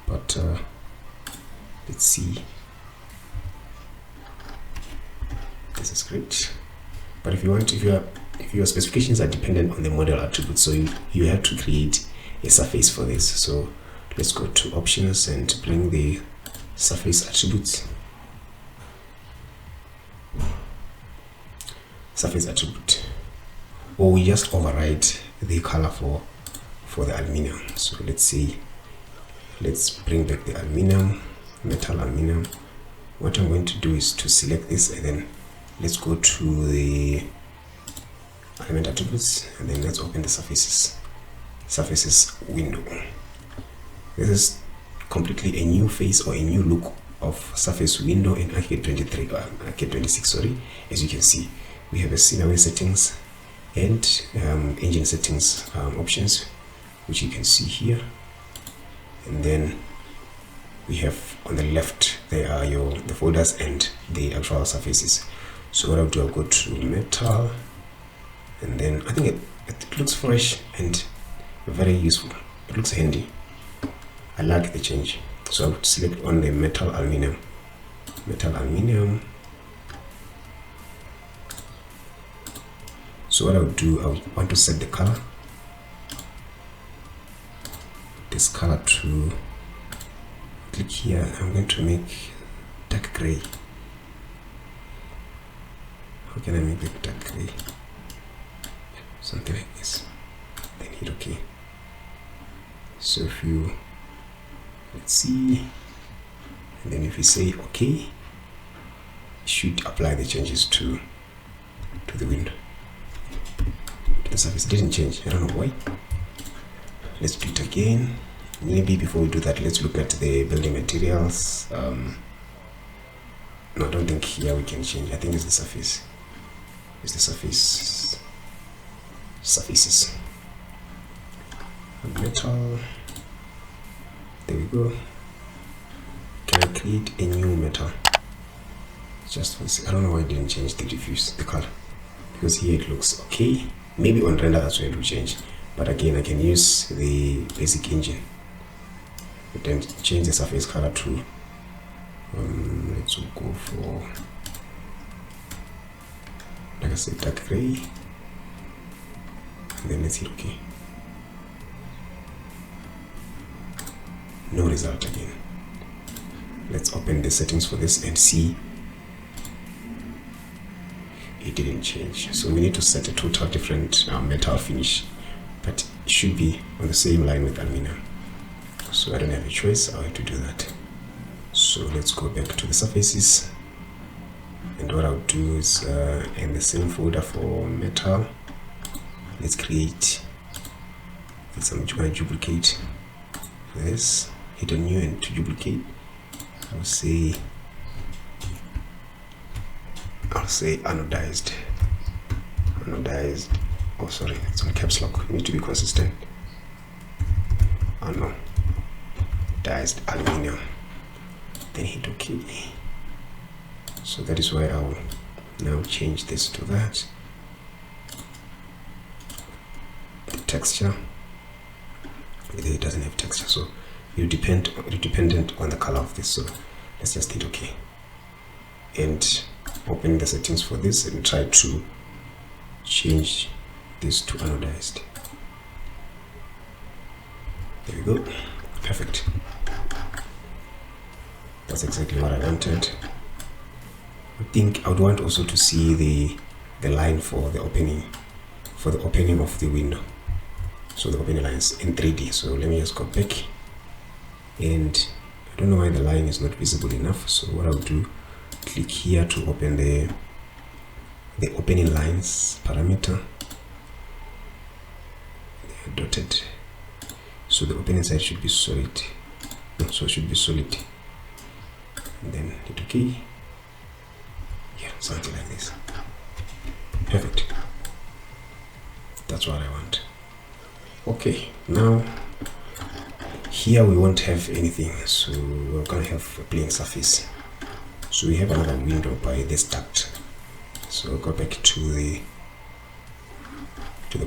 But let's see. This is great. But if your specifications are dependent on the model attributes, so you have to create a surface for this. So let's go to options and bring the surface attributes. Surface attribute, or we just override the color for the aluminium. So let's bring back the aluminium, metal aluminium. What I'm going to do is to select this, and then let's go to the element attributes, and then let's open the surfaces window. This is completely a new face or a new look of surface window in ArchiCAD 23 or ArchiCAD 26, sorry. As you can see, we have a scenery settings and engine settings options, which you can see here, and then we have on the left there are the folders and the actual surfaces. So what I'll do, I'll go to metal, and then I think it looks fresh and very useful. It looks handy. I like the change. So I'll select on the metal aluminium. So what I'll do, I want to set the color, this color to at click here. I'm going to make dark gray. How can I make it dark gray? Something like this. Then hit OK. So if you, let's see, and then if you say OK, it should apply the changes to the window. The surface didn't change. I don't know why. Let's do it again. Maybe before we do that, let's look at the building materials. No, I don't think here we can change. I think it's the surface. It's the surfaces. Metal. There we go. Can I create a new metal? Just for this. I don't know why it didn't change the diffuse, the color, because here it looks okay. Maybe on render that's where it will change. But again, I can use the basic engine. Then change the surface color to let's go for, like I said, dark gray, and then let's hit OK. No result again. Let's open the settings for this and see it didn't change. So we need to set a total different metal finish, but it should be on the same line with aluminum. So I don't have a choice. I have to do that. So let's go back to the surfaces, and what I'll do is in the same folder for metal, let's create some duplicate this, hit on new and to duplicate. I'll say anodized. Oh sorry, it's on caps lock. You need to be consistent. Anodized aluminum. Then hit OK. So that is why I'll now change this to that. The texture, it doesn't have texture, so you're dependent on the color of this. So let's just hit OK and open the settings for this and try to change this to anodized. There we go. Perfect. That's exactly what I wanted. I think I would want also to see the line for the opening of the window. So the opening lines in 3D. So let me just go back, and I don't know why the line is not visible enough. So what I'll do, click here to open the opening lines parameter. They are dotted. So the opening side should be solid. No, so it should be solid. And then hit OK. Yeah, something like this. Perfect. That's what I want. Okay, now here we won't have anything, so we're gonna have a plain surface. So we have another window by this duct. So go back to the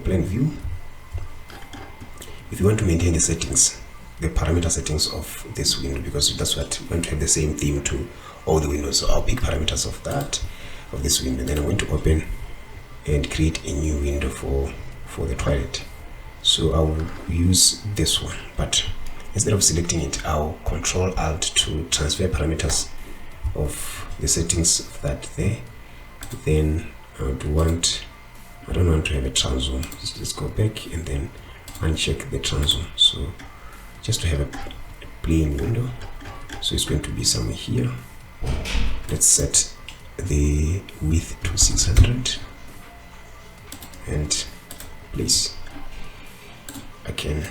plan view. If you want to maintain the settings, the parameter settings of this window, because that's what we want to have the same theme to all the windows. So I'll pick parameters of this window, and then I'm going to open and create a new window for the toilet. So I'll use this one, but instead of selecting it, I'll Control Alt to transfer parameters of the settings of that there. Then I don't want to have a transform. Let's go back and then uncheck the transform. So just to have a plain window, so it's going to be somewhere here. Let's set the width to 600 and place. I can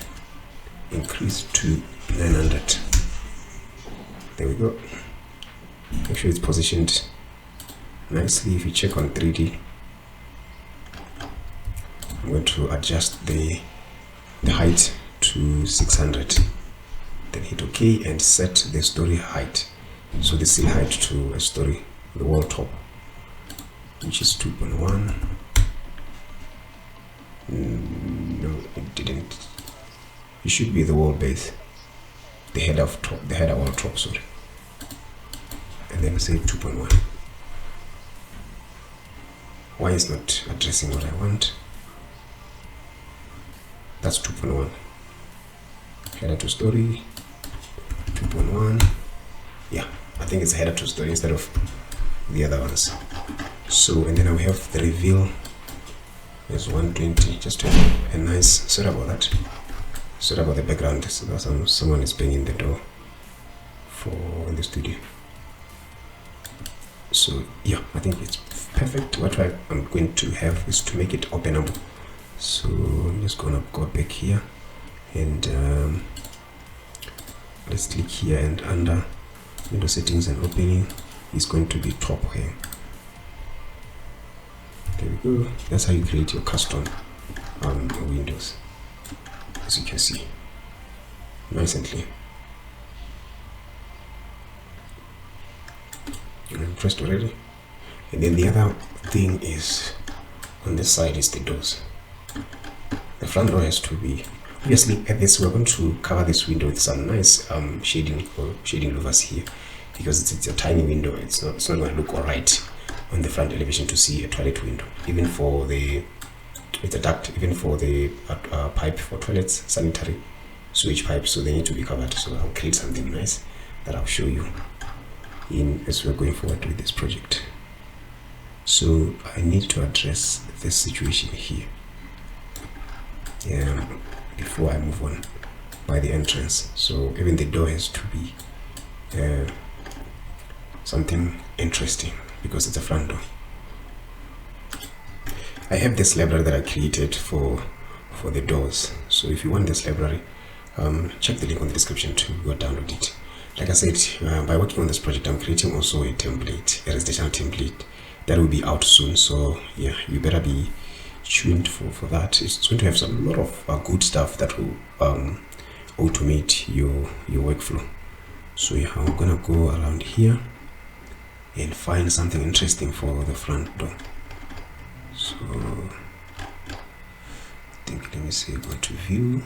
increase to 900. There we go. Make sure it's positioned nicely. If you check on 3D, I'm going to adjust the height to 600. Then hit OK and set the story height. So the sill height to a story, the wall top, which is 2.1. No, it didn't. It should be the wall base, the header wall top, sorry. And then say 2.1. Why is not addressing what I want? That's 2.1. Header to story 2.1. one. Yeah, I think it's a header to story instead of the other ones. So, and then I will have the reveal as 120, just to have a nice, sorry about that, sorry about the background. So someone is banging the door in the studio. So yeah, I think it's perfect. What I'm going to have is to make it openable. So I'm just gonna go back here and let's click here, and under window settings and opening is going to be top here. There we go. That's how you create your custom windows, as you can see, nice and clean. You're impressed already? And then the other thing is on this side is the doors. The front door has to be, obviously at this we're going to cover this window with some nice shading or shading louvers here, because it's a tiny window. It's not going to look all right on the front elevation to see a toilet window. Even for the, it's a duct, even for the pipe for toilets, sanitary sewage pipes, so they need to be covered. So I'll create something nice that I'll show you in as we're going forward with this project. So I need to address this situation here before I move on by the entrance. So even the door has to be something interesting, because it's a front door. I have this library that I created for the doors. So if you want this library, check the link on the description to go download it. Like I said, by working on this project, I'm creating also a template, a residential template that will be out soon. So yeah, you better be tuned for that. It's going to have a lot of good stuff that will automate your workflow. So yeah, I'm gonna go around here and find something interesting for the front door. So I think, let me say, go to view,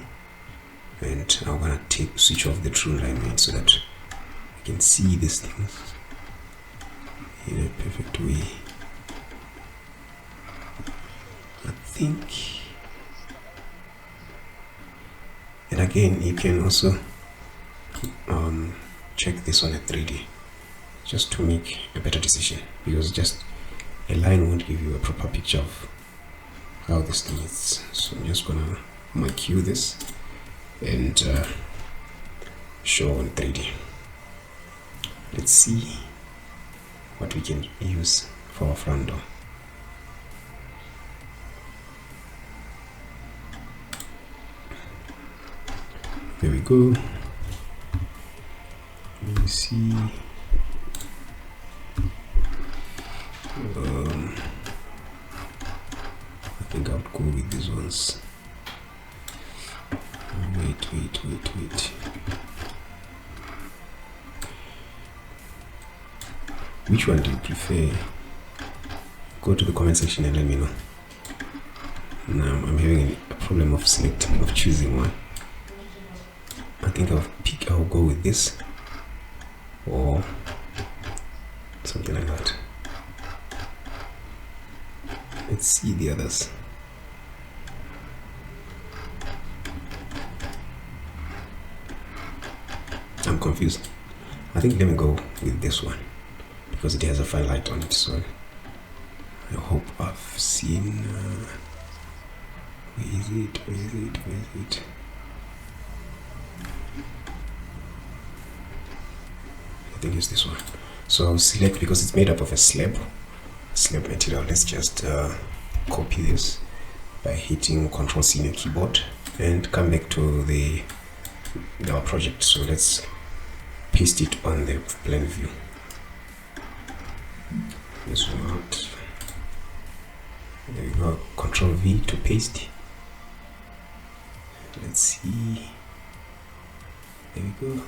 and I'm gonna switch off the true alignment so that I can see these things in a perfect way. I think, and again, you can also check this on a 3D just to make a better decision, because just a line won't give you a proper picture of how this thing is. So I'm just gonna mark you this and show on 3D. Let's see what we can use for our front door. There we go. Let me see. I think I'll go with these ones. Wait. Which one do you prefer? Go to the comment section and let me know. Now I'm having a problem of choosing one. I think I'll go with this or something like that. Let's see the others. I'm confused. I think let me go with this one because it has a fine light on it. So I hope I've seen. Where is it? I think it's this one. So I'll select, because it's made up of a slab material. Let's just copy this by hitting Ctrl+C on your keyboard and come back to our project. So let's paste it on the plan view. This one out. There we go. Ctrl+V to paste. Let's see. There we go.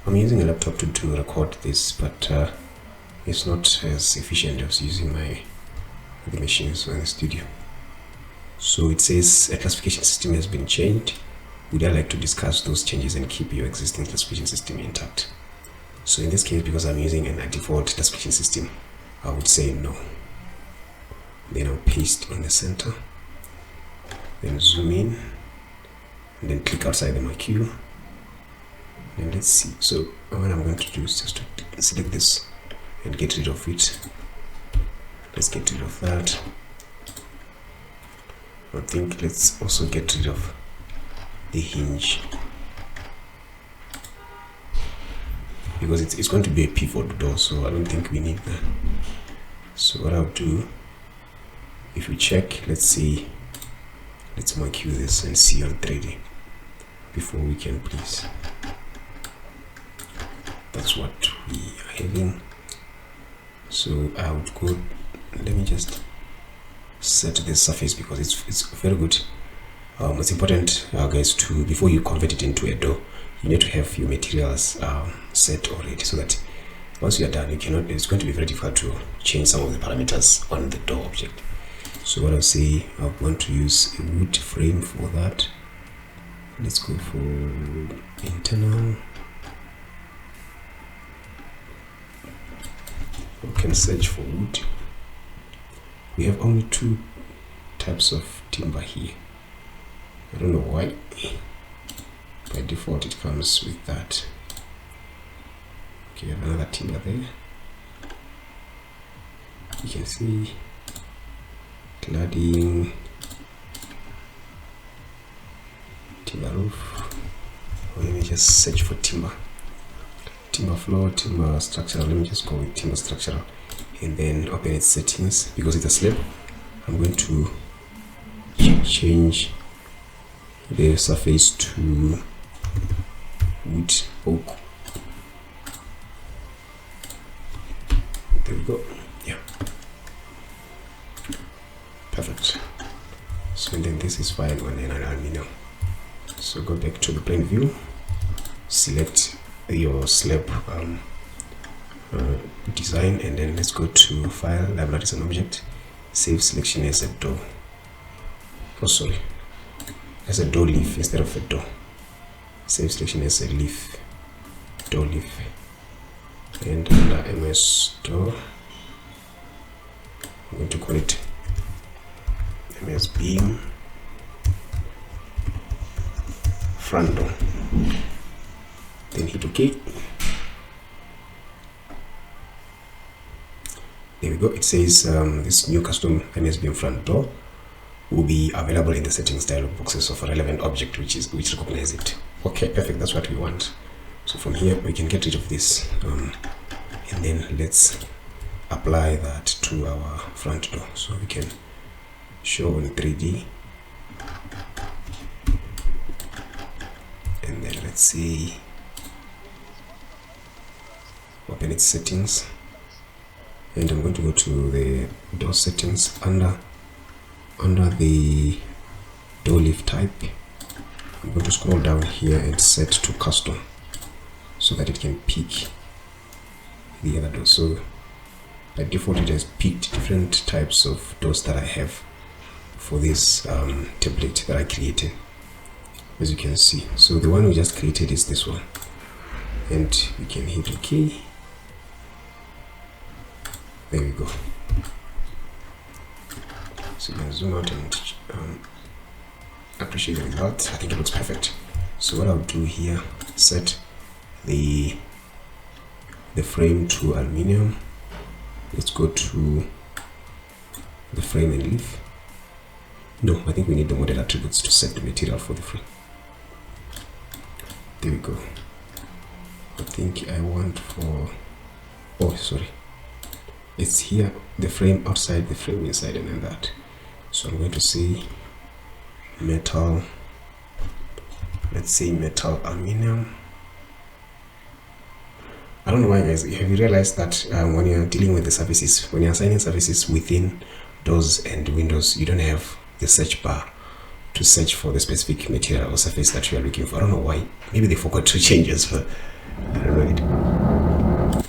I'm using a laptop to record this, but it's not as efficient as using the machines in the studio. So it says a classification system has been changed. Would I like to discuss those changes and keep your existing classification system intact? So in this case, because I'm using a default classification system, I would say no. Then I'll paste in the center, then zoom in, and then click outside the marquee, and let's see. So what I'm going to do is just to select this and get rid of it. Let's get rid of that. I think let's also get rid of the hinge, because it's going to be a pivot door, so I don't think we need that. So what I'll do, if we check, let's see, let's mark you this and see on 3D before we can please. That's what we are having. So I would go, let me just set the surface, because it's very good. It's important, guys, to, before you convert it into a door, you need to have your materials set already, so that once you are done, you cannot, it's going to be very difficult to change some of the parameters on the door object. So what I'll say, I want to use a wood frame for that. Let's go for internal. We can search for wood. We have only 2 types of timber here. I don't know why. By default it comes with that. Okay, I have another timber there. You can see cladding, timber roof. Or let me just search for timber floor, timber structural. Let me just go with timber structural and then open its settings. Because it's a slab, I'm going to change the surface to wood oak. There we go. Yeah, perfect. So then this is fine on an aluminium. So go back to the plane view, select your slab design, and then let's go to file, libraries and object, save selection as a door. Oh sorry, as a door leaf instead of a door. Save selection as a leaf, door leaf, and under MS door, I'm going to call it MS beam front door. Then hit OK. There we go. It says this new custom MS beam front door will be available in the settings dialog boxes of a relevant object which recognize it. Okay, perfect. That's what we want. So from here we can get rid of this, and then let's apply that to our front door, so we can show in 3D. And then let's see, open its settings, and I'm going to go to the door settings under the door leaf type. I'm going to scroll down here and set to custom, so that it can pick the other door. So by default it has picked different types of doors that I have for this template that I created, as you can see. So the one we just created is this one, and we can hit OK. There we go. So you can zoom out and appreciate the result. I think it looks perfect. So what I'll do here, set the frame to aluminium. Let's go to the frame and leaf. No, I think we need the model attributes to set the material for the frame. There we go. I think I want for, oh sorry, it's here, the frame outside, the frame inside, and then that. So I'm going to say metal, let's say metal aluminium. I don't know why, guys, have you realized that when you're dealing with the surfaces, when you're assigning surfaces within doors and windows, you don't have the search bar to search for the specific material or surface that you are looking for? I don't know why. Maybe they forgot to change it, but I don't know.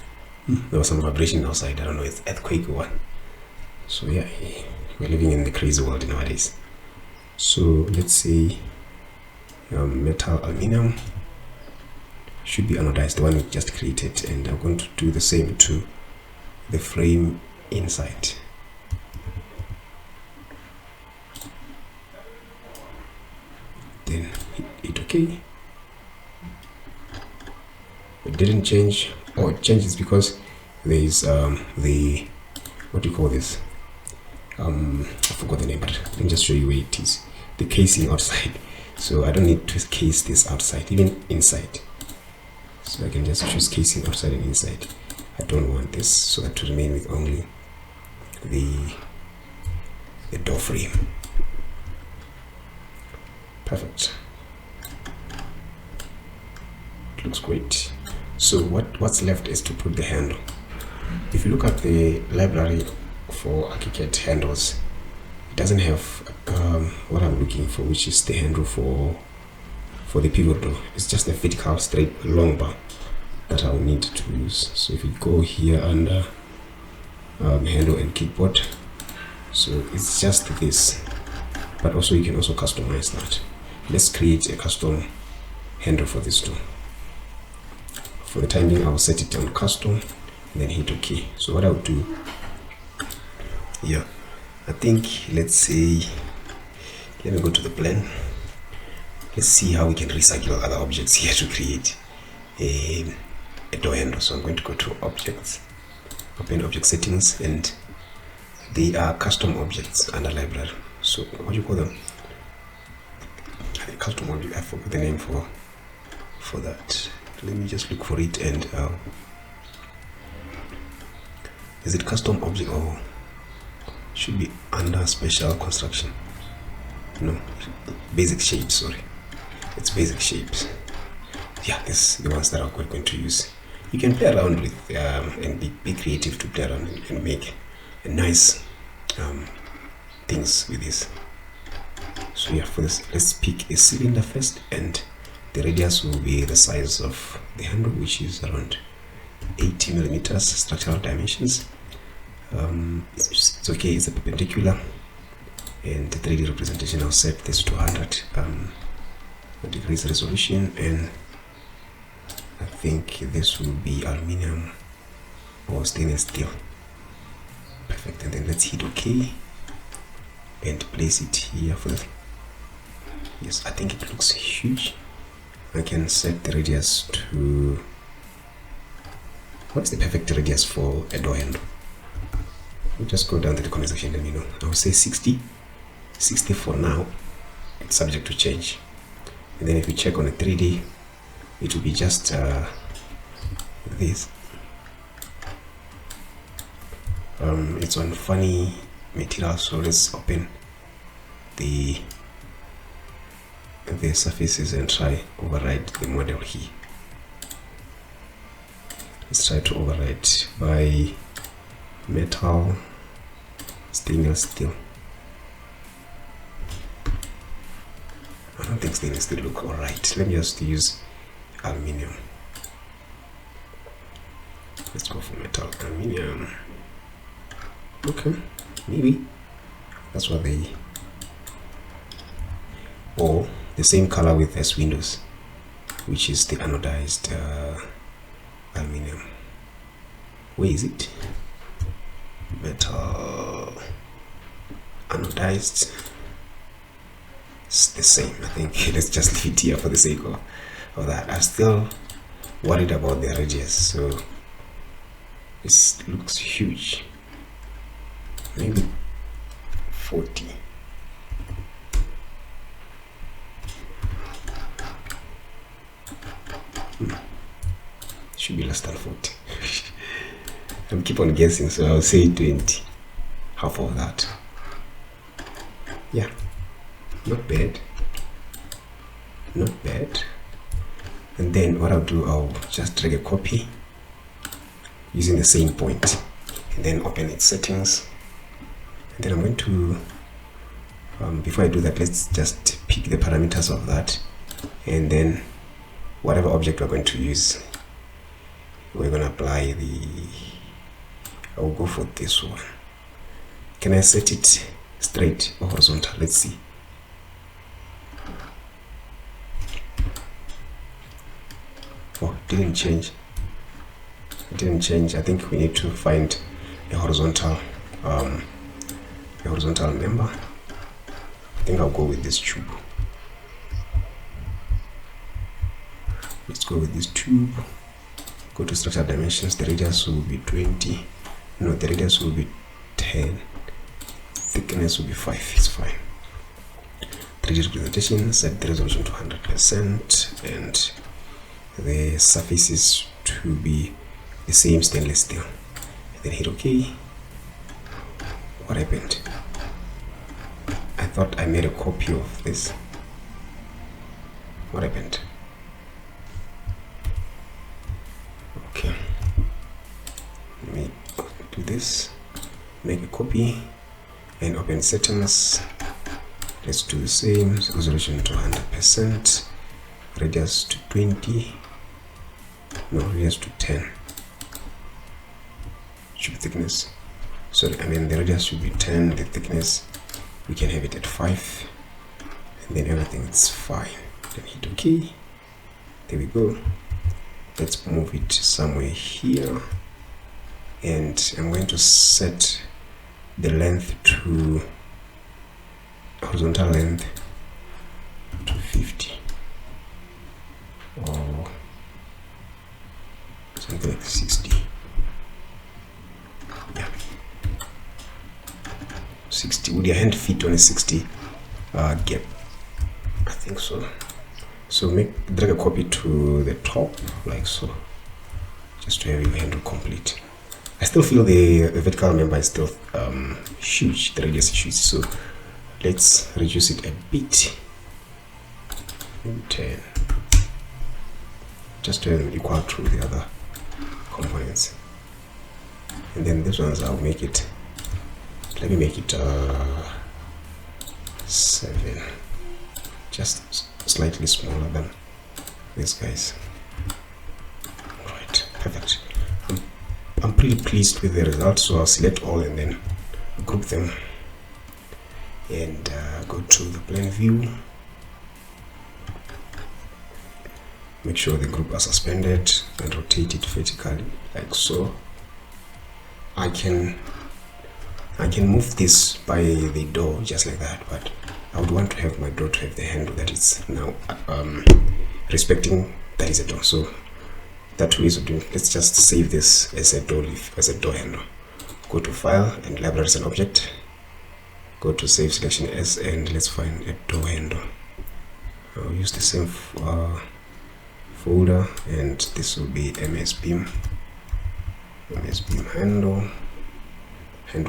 There was some vibration outside. I don't know, it's earthquake or what. So yeah, we're living in the crazy world nowadays. So let's say metal aluminium should be anodized, the one we just created, and I'm going to do the same to the frame inside. Then hit okay. It didn't change, or it changes because there is the, what do you call this, I forgot the name, but let me just show you where it is, the casing outside. So I don't need to case this outside, even inside. So I can just choose casing outside and inside. I don't want this, so I have to remain with only the door frame. Perfect. It looks great. So what's left is to put the handle. If you look at the library for ArchiCAD handles, it doesn't have what I'm looking for, which is the handle for the pivot door. It's just a vertical straight long bar that I'll need to use. So if you go here under handle and keyboard, so it's just this, but also you can also customize that. Let's create a custom handle for this door. For the time being, I'll set it on custom and then hit OK. So what I'll do, yeah, I think, let's say, let me go to the plan. Let's see how we can recycle other objects here to create a door handle. So I'm going to go to objects, open object settings, and they are custom objects under library. So what do you call them? Custom object, I forgot the name for that. Let me just look for it. And is it custom object, or should be under special construction? No, basic shapes, sorry, it's basic shapes. Yeah, this the ones that I'm going to use. You can play around with and be creative to play around and make a nice things with this. So yeah, for this, let's pick a cylinder first, and the radius will be the size of the handle, which is around 80 millimeters. Structural dimensions, it's okay, it's a perpendicular, and the 3D representation, I'll set this to 100 degrees resolution, and I think this will be aluminum or stainless steel. Perfect. And then let's hit OK and place it here for the, yes, I think it looks huge. I can set the radius to, what's the perfect radius for a door handle? We'll just go down to the comment section, let me know. I'll say 60 for now. It's subject to change. And then if we check on a 3D, it will be just this. It's on funny material, so let's open the surfaces and try override the model here. Let's try to override by metal, stainless steel. I don't think stainless steel look alright. Let me just use aluminium. Let's go for metal, aluminium. Okay, maybe that's what they, or the same color with S windows, which is the anodized aluminium. Where is it? Metal, anodized. It's the same, I think. Let's just leave it here for the sake of that. I'm still worried about the radius, so it looks huge. Maybe 40. Should be less than 40. I'm keep on guessing, so I'll say 20. Half of that. Yeah, not bad. Not bad. And then what I'll do, I'll just drag a copy using the same point, and then open its settings. And then I'm going to, before I do that, let's just pick the parameters of that, and then whatever object we're going to use, we're going to apply the, I'll go for this one. Can I set it straight or horizontal? Let's see. Oh, it didn't change. It didn't change. I think we need to find a horizontal member. I think I'll go with this tube. go with this tube. Go to structure dimensions. The radius will be 20. No, the radius will be 10. Thickness will be 5. It's fine. 3D representation. Set the resolution to 100%, and the surfaces to be the same stainless steel. And then hit OK. What happened? I thought I made a copy of this. What happened? Okay, let me do this, make a copy and open settings. Let's do the same. Resolution to 100%, radius to 20, no, radius to 10. Should be thickness, sorry, I mean the radius should be 10, the thickness we can have it at 5, and then everything is fine. Then hit OK. There we go. Let's move it somewhere here, and I'm going to set the length to horizontal length to 50 or something like 60. Yeah, 60. Would your hand fit on a 60 gap? I think so. So drag a copy to the top like so, just to have your handle complete. I still feel the vertical member is still huge, the radius is huge, so let's reduce it a bit, maybe 10, just to have them equal to the other components. And then this ones I'll make it, let me make it 7, just slightly smaller than these guys. Right, perfect. I'm pretty pleased with the results, so I'll select all and then group them and go to the plane view. Make sure the group are suspended and rotate it vertically like so. I can move this by the door just like that, but I would want to have my door to have the handle that is now respecting that is a door. So that way of doing, let's just save this as a door leaf, as a door handle. Go to File and Library as an object. Go to Save Selection As, and let's find a door handle. I'll use the same folder, and this will be MS Beam handle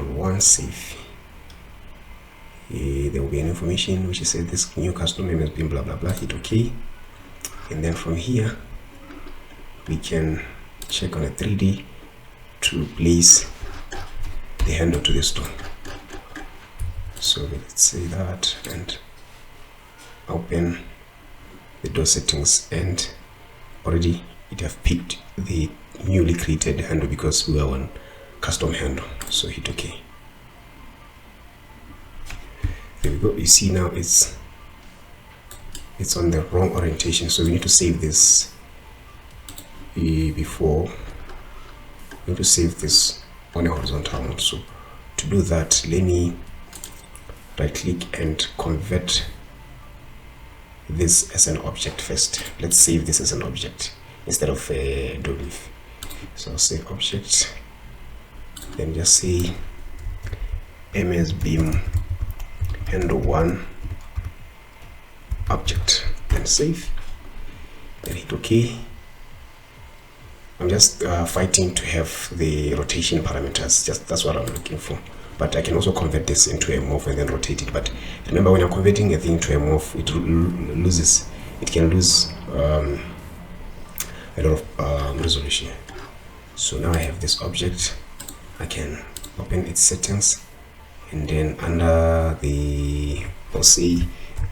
1, save. There will be an information which says this new custom MS Beam blah blah blah. Hit OK, and then from here we can check on a 3D to place the handle to the store. So let's say that and open the door settings, and already it have picked the newly created handle because we are on custom handle. So hit OK. There we go. You see now it's on the wrong orientation, so we need to save this before. We need to save this on a horizontal mode. So to do that, let me right click and convert this as an object first. Let's save this as an object instead of a door leaf. So I'll say object, then just say MS Beam handle 1 object, then save, then hit OK. I'm just fighting to have the rotation parameters, just that's what I'm looking for. But I can also convert this into a morph and then rotate it. But remember, when you're converting a thing to a morph, it can lose a lot of resolution. So now I have this object, I can open its settings, and then under the, I'll say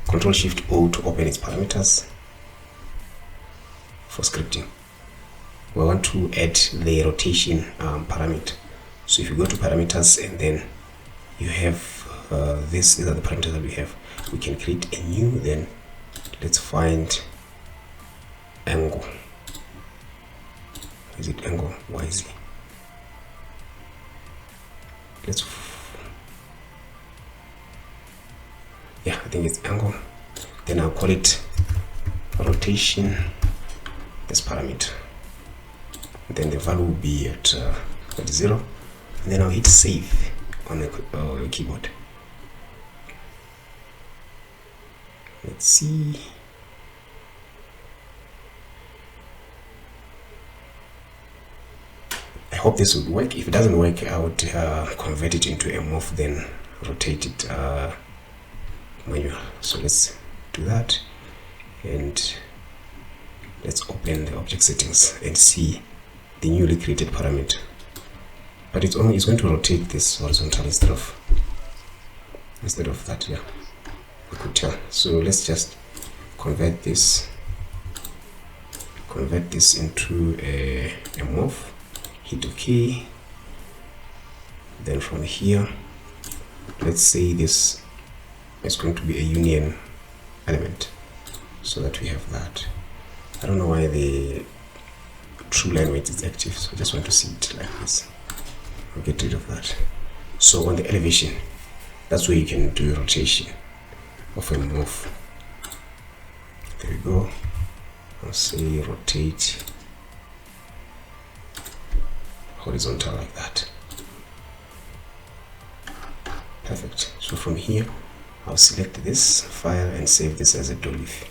Ctrl+Shift+O to open its parameters for scripting. We want to add the rotation parameter. So if you go to parameters and then you have these are the parameters that we have. We can create a new, then let's find angle. Is it angle YZ? I think it's angle. Then I'll call it rotation this parameter. Then the value will be at 0, and then I'll hit save on the keyboard. Let's see. I hope this would work. If it doesn't work, I would convert it into a morph, then rotate it manual. So let's do that, and let's open the object settings and see the newly created parameter. But it's going to rotate this horizontal instead of that. Yeah, I could tell. So let's just convert this into a morph. Hit OK. Then from here, let's say this is going to be a union element, so that we have that. I don't know why the true line weight is active, so I just want to see it like this. I'll get rid of that. So on the elevation, that's where you can do a rotation of a morph. There we go. I'll say rotate horizontal like that. Perfect. So from here, I'll select this file and save this as a dolif.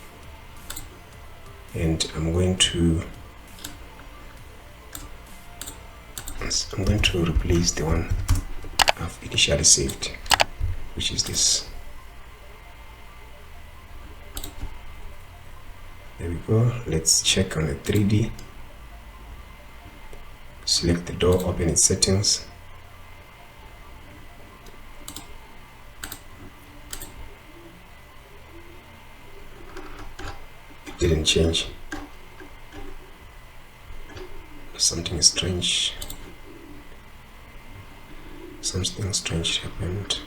And I'm going to replace the one I've initially saved, which is this. There we go. Let's check on the 3D. Select the door, open its settings. It didn't change. Something strange. Something strange happened.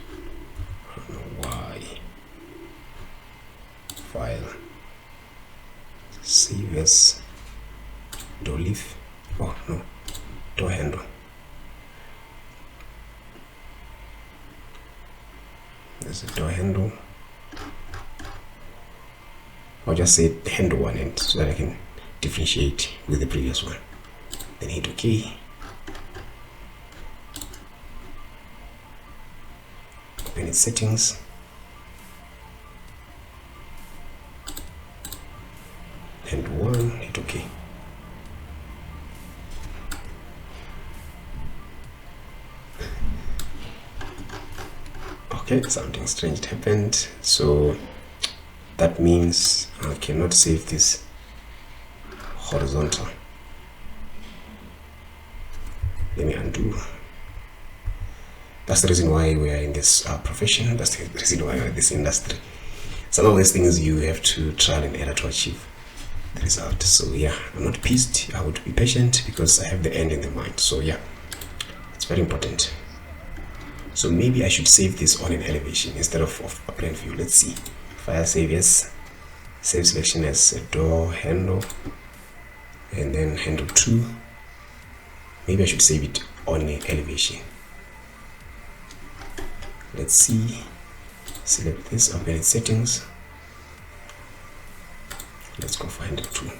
I don't know why. File. Save as dolif. Oh no. Door handle. There's a door handle. I'll just say handle one end so that I can differentiate with the previous one. Then hit OK. Open its settings. Handle one, hit OK. Okay, something strange happened, so that means I cannot save this horizontal. Let me undo. That's the reason why we are in this profession. That's the reason why we're in this industry. Some of these things you have to trial and error to achieve the result. So yeah, I'm not pissed. I would be patient because I have the end in the mind. So yeah, it's very important. So maybe I should save this on an elevation instead of a plan view. Let's see. File, save as, save selection as a door handle, and then handle 2. Maybe I should save it on an elevation. Let's see. Select this, open its settings. Let's go for handle 2.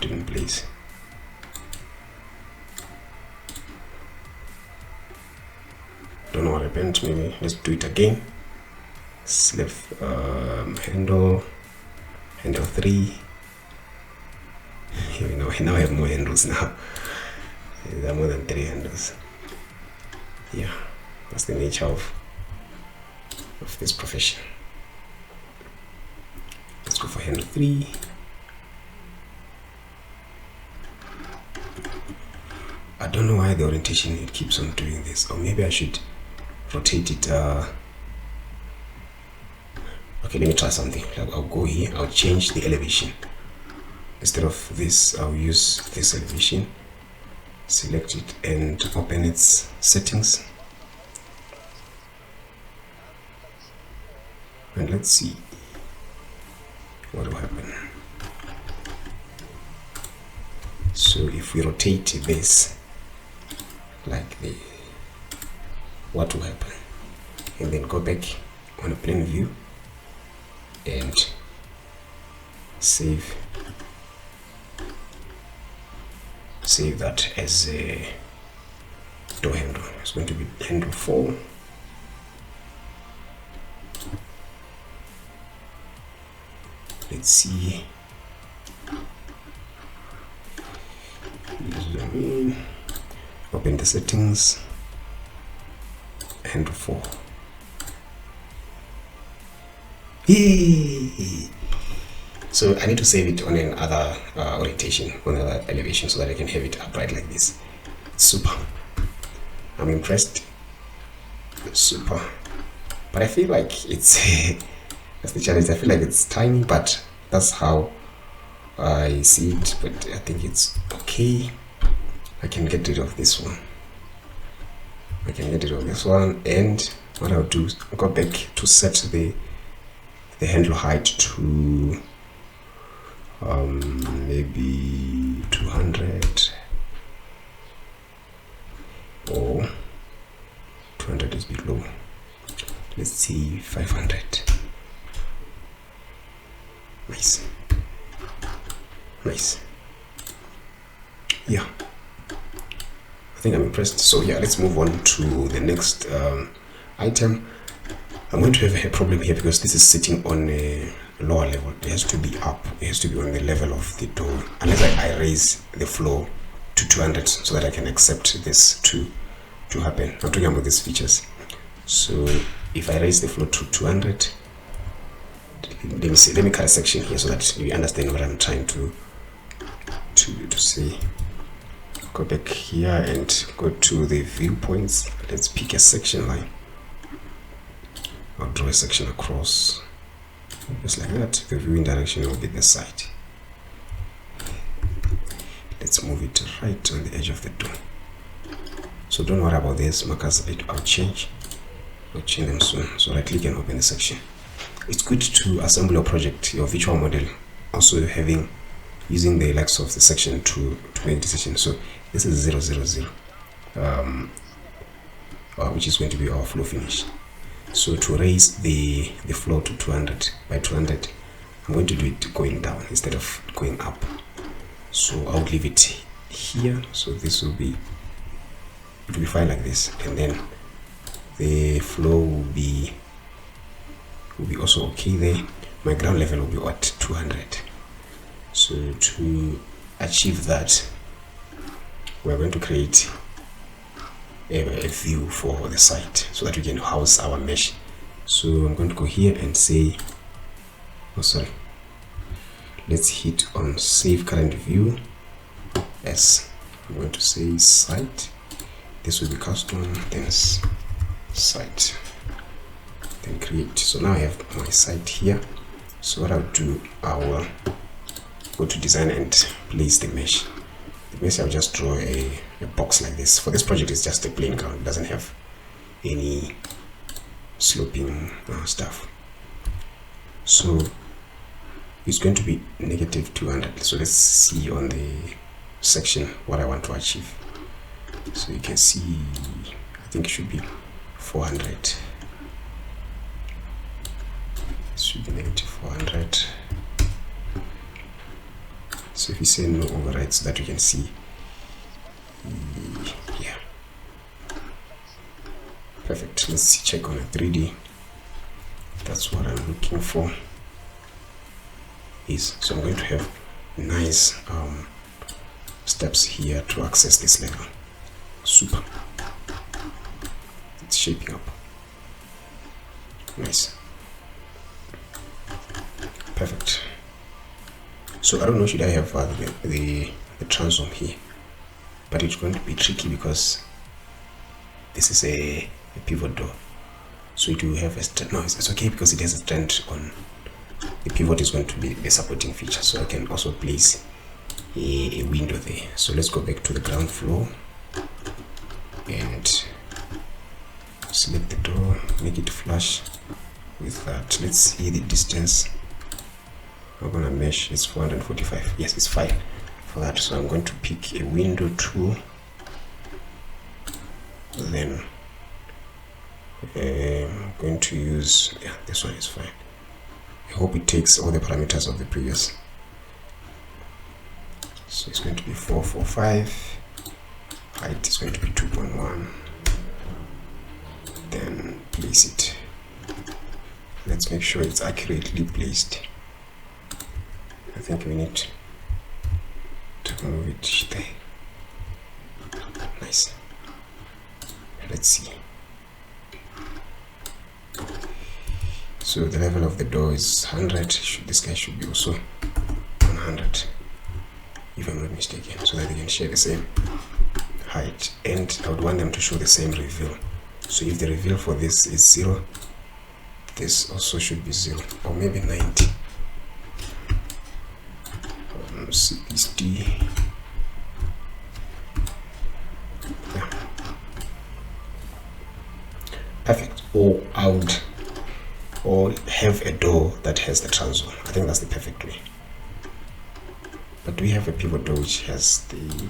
In place. Don't know what happened. Maybe let's do it again. Select handle 3. You know, now I have more handles now. There are more than 3 handles. Yeah, that's the nature of this profession. Let's go for handle 3. I don't know why the orientation it keeps on doing this, or maybe I should rotate it. Okay, let me try something. I'll go here, I'll change the elevation. Instead of this, I'll use this elevation. Select it and open its settings. And let's see what will happen. So So if we rotate this like this, what will happen? And then go back on a plane view and save that as a door handle. It's going to be handle 4. Let's see. Open the settings. Handle 4. Yay! So I need to save it on another orientation, on another elevation, so that I can have it upright like this. Super. I'm impressed. Super. But I feel like it's that's the challenge. I feel like it's tiny, but that's how I see it. But I think it's okay. I can get rid of this one. And what I'll do is go back to set the handle height to maybe 200, or 200 is below. Let's see, 500. Nice. Yeah, I think I'm impressed. So yeah, let's move on to the next item. I'm going to have a problem here because this is sitting on a lower level. It has to be up. It has to be on the level of the door, unless I raise the floor to 200 so that I can accept this to happen. I'm talking about these features. So if I raise the floor to 200, let me cut a section here so that you understand what I'm trying to say. Go back here and go to the viewpoints. Let's pick a section line. I'll draw a section across, just like that. The viewing direction will be the side. Let's move it right on the edge of the door. So don't worry about this markers. I'll change them soon. So right click and open the section. It's good to assemble your project, your virtual model, also using the likes of the section to make decisions. So this is 000, which is going to be our floor finish. So to raise the floor to 200 by 200, I'm going to do it going down instead of going up. So I'll leave it here. So this will be fine like this, and then the floor will be also okay there. My ground level will be at 200. So to achieve that, we're going to create a view for the site so that we can house our mesh. So I'm going to go here and say, let's hit on save current view as. I'm going to say site. This will be custom, then site, then create. So now I have my site here. So what I'll do, I will go to design and place the mesh. The mesh, I'll just draw a box like this. For this project, it's just a plain ground. It doesn't have any sloping stuff. So it's going to be negative 200. So let's see on the section what I want to achieve. So you can see, I think it should be 400. It should be negative 400. So if you say no override, so that you can see, yeah, perfect. Let's check on a 3D. That's what I'm looking for. So I'm going to have nice steps here to access this level. Super. It's shaping up. Nice. Perfect. So I don't know, should I have the transom here, but it's going to be tricky because this is a pivot door. So it will have a no, it's okay because it has a strand on. The pivot is going to be a supporting feature, so I can also place a window there. So let's go back to the ground floor and select the door, make it flush with that. Let's see the distance. I'm gonna mesh, it's 445. Yes, it's 5 for that. So I'm going to pick a window tool, then I'm going to use, yeah, this one is fine. I hope it takes all the parameters of the previous. So it's going to be 445, height is going to be 2.1, then place it. Let's make sure it's accurately placed. I think we need to move it there. Nice. Let's see. So the level of the door is 100. This guy should be also 100, if I'm not mistaken, so that they can share the same height. And I would want them to show the same reveal. So if the reveal for this is 0, this also should be 0, or maybe 90. 60. Yeah. Perfect. Or have a door that has the transom. I think that's the perfect way. But we have a pivot door which has the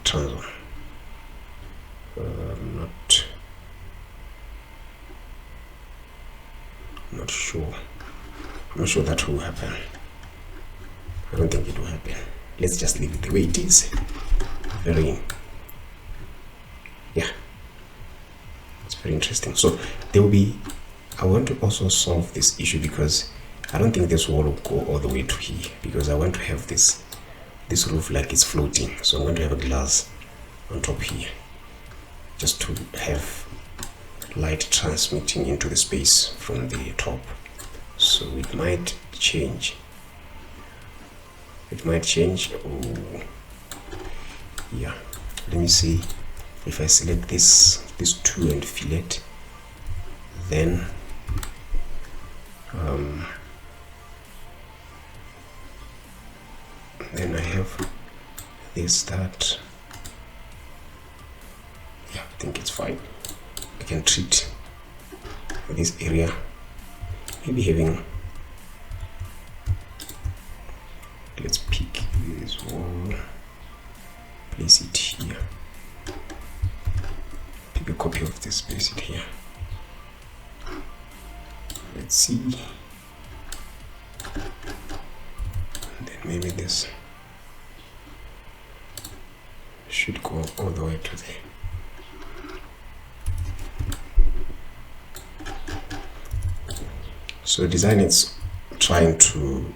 transom. Not sure. I'm not sure that will happen. I don't think it will happen. Let's just leave it the way it is. Very, yeah, it's very interesting. So there will be, I want to also solve this issue because I don't think this wall will go all the way to here, because I want to have this roof like it's floating. So I'm going to have a glass on top here, just to have light transmitting into the space from the top. So it might change. It might change. Oh, yeah. Let me see if I select this 2 and fillet, then I have this, that, yeah, I think it's fine. I can treat this area, maybe having, let's pick this wall, place it here, pick a copy of this, place it here. Let's see, and then maybe this should go all the way to there. So design is trying to,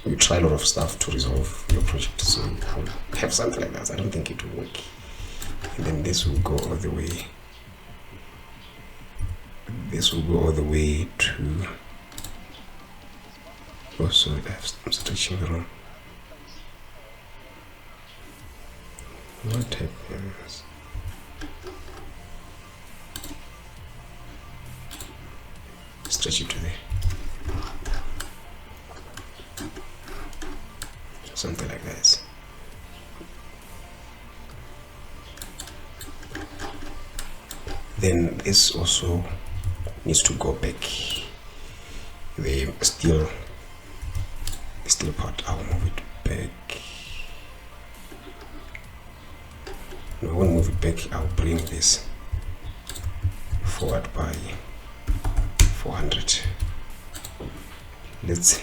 you try a lot of stuff to resolve your project. So I'll have something like that. I don't think it will work. And then this will go all the way. This will go all the way to, oh sorry, I'm stretching the wrong. What happens? Stretch it to there. Something like this. Then this also needs to go back. The steel part, I'll move it back. No, I won't move it back. I'll bring this forward by 400. Let's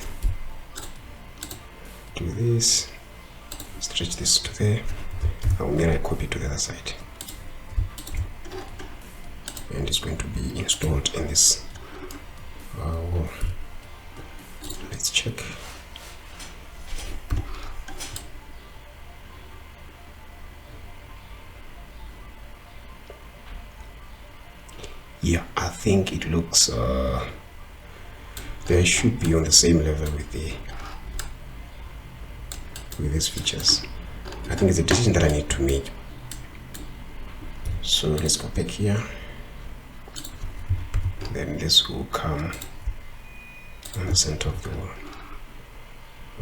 do this, stretch this to there. I'll mirror a copy to the other side, and it's going to be installed in this wall. Let's check. Yeah, I think it looks they should be on the same level with these features. I think it's a decision that I need to make. So let's go back here. Then this will come on the center of the wall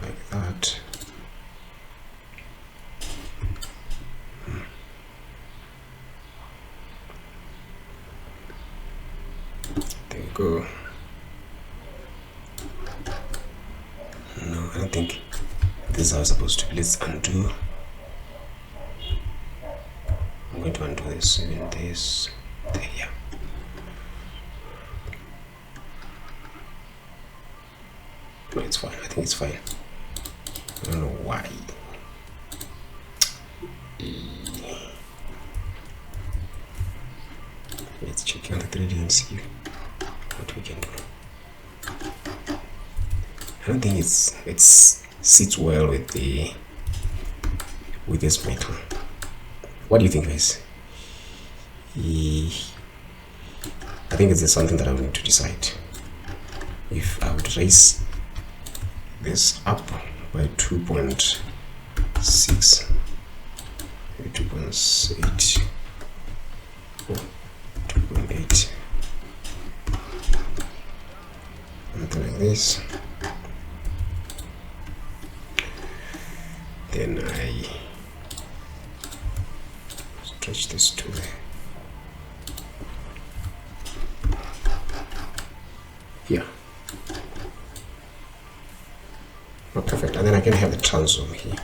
like that. There you go. No, I don't think this is how it's supposed to be. Let's undo. I'm going to undo this, even this. There, yeah. No, it's fine. I think it's fine. I don't know why. Let's check on the 3D and see what we can do. I don't think it sits well with this metal. What do you think, guys? I think it's something that I will need to decide. If I would raise this up by 2.6, maybe 2.8, or 2.8, something like this. Then I stretch this to the here. Oh, perfect. And then I can have the transom here.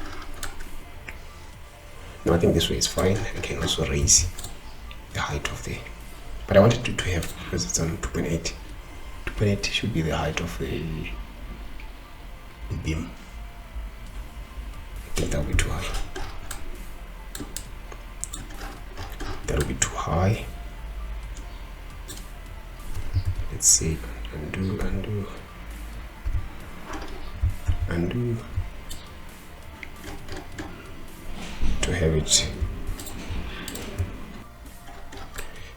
No, I think this way is fine. I can also raise the height of the, but I wanted to have, because it's on 2.8. 2.8 should be the height of the beam. I think that will be too high. That will be too high. Let's see. Undo. To have it.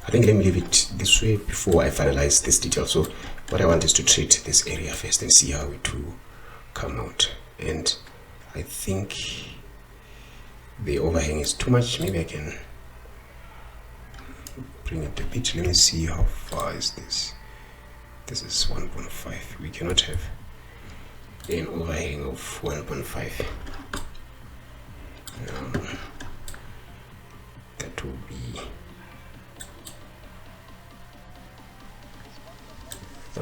I think let me leave it this way before I finalize this detail. So what I want is to treat this area first and see how it will come out. And I think the overhang is too much. Maybe I can bring it a bit. Let me see how far is this. This is 1.5. We cannot have an overhang of 1.5. That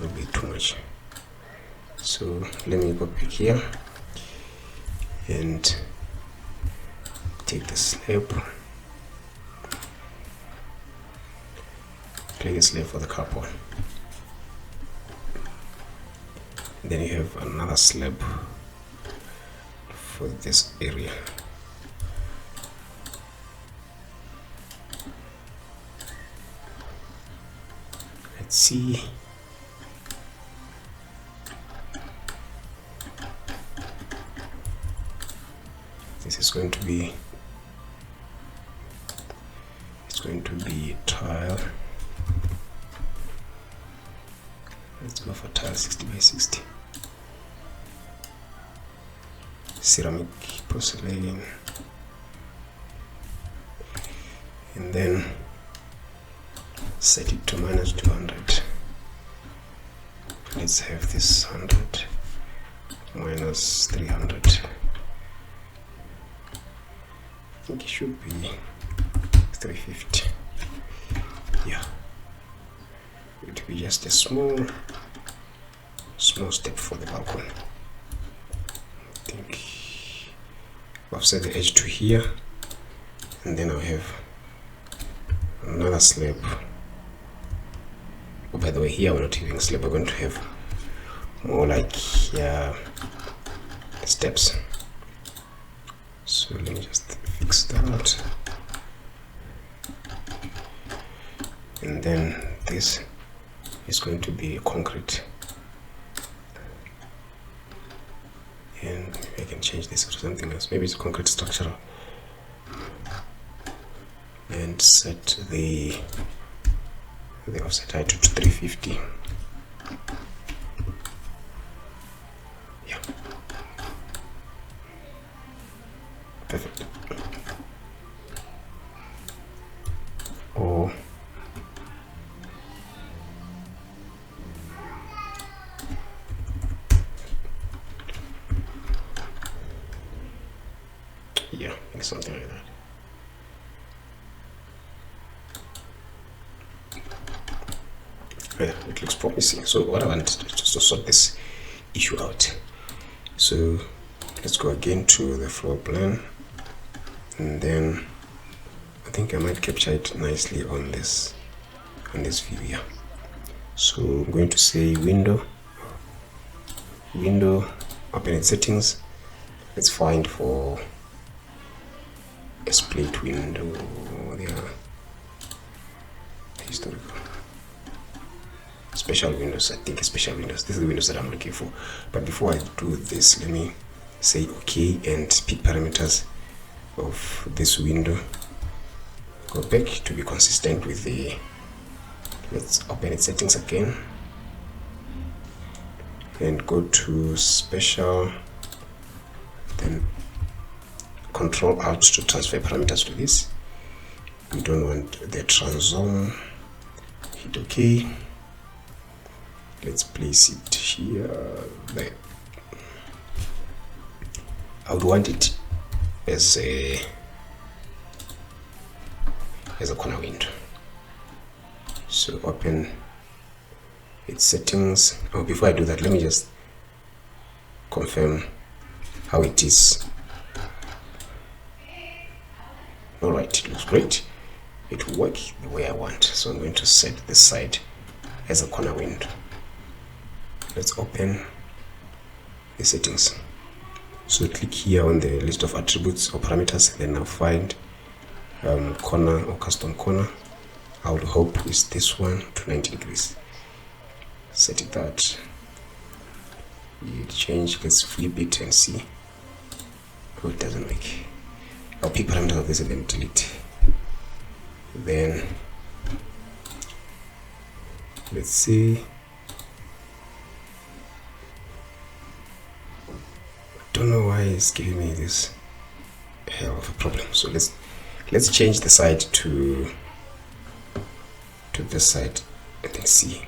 will be too much. So let me go back here and take the slab, play the slab for the carbon. Then you have another slab for this area. Let's see. This is going to be, it's going to be tile. Let's go for tile 60 by 60. Ceramic porcelain. And then set it to minus 200. Let's have this 100 minus 300. I think it should be 350. Yeah, it would be just a small step for the balcony. I think I've set the edge to here, and then I'll have another slab. Oh, by the way, here we're not having a slab, we're going to have more like steps. So let me just fix that. And then this is going to be concrete. And I can change this to something else. Maybe it's a concrete structural. And set the offset height to 350. Yeah. Perfect. Oh. Yeah, like something like that. Yeah, it looks promising. So what I want is just to sort this issue out. So let's go again to the floor plan, and then I think I might capture it nicely on this view here. So I'm going to say window, open in settings. Let's find for a split window there, historical, special windows. I think special windows. This is the windows that I'm looking for. But before I do this, let me say okay and pick parameters of this window. Go back to be consistent with the, let's open its settings again and go to special, then Control Alt to transfer parameters to this. We don't want the transform. Hit OK. Let's place it here. There. I would want it as a corner window. So open its settings. Oh, before I do that, let me just confirm how it is. All right, it looks great. It will work the way I want. So I'm going to set this side as a corner window. Let's open the settings. So click here on the list of attributes or parameters, then I'll find corner or custom corner. I would hope is this one to 90 degrees. Set it that. You change, let's flip it and see. Oh, it doesn't work. I'll pick parameters of this and then delete. Then let's see. Don't know why it's giving me this hell of a problem. So let's change the side to this side and then see.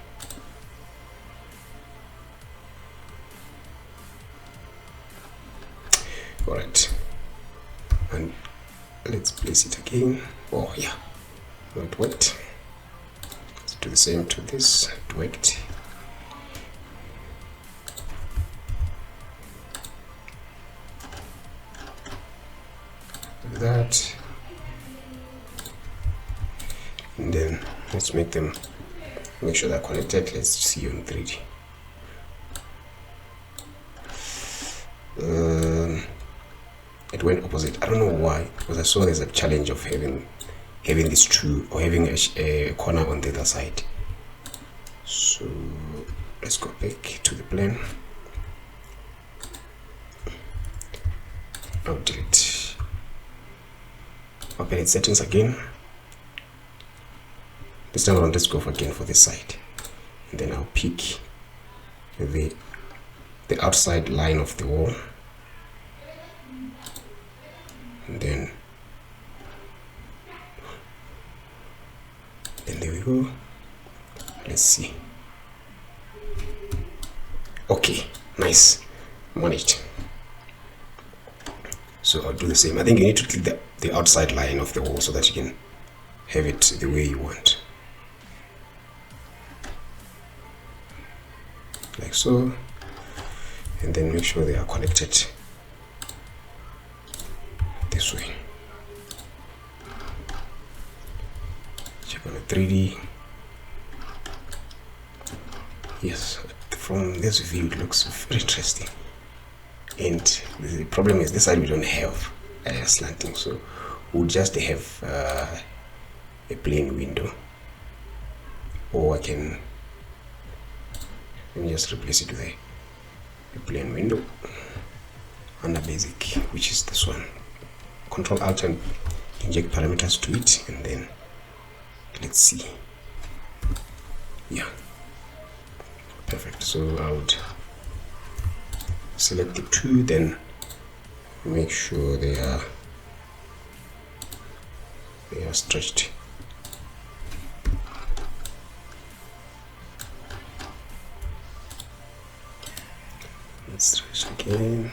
All right, and let's place it again. Oh yeah, it worked. Let's do the same to this. It worked. That, and then let's make sure they're connected. Let's see on 3D. It went opposite. I don't know why, because I saw there's a challenge of having these two, or having a corner on the other side. So let's go back to the plane. I'll delete. Open its settings again. This time around, let's go again for this side, and then I'll pick the outside line of the wall, and then there we go. Let's see. Okay, nice, managed. So I'll do the same. I think you need to click the outside line of the wall so that you can have it the way you want, like so, and then make sure they are connected this way. Check on the 3D. Yes, from this view it looks very interesting. And the problem is this side we don't have slanting, so we'll just have a plain window, or let me just replace it with a plain window under basic, which is this one. Control Alt and inject parameters to it, and then let's see. Yeah, perfect. So I would select the two, then make sure they are stretched. Let's stretch again.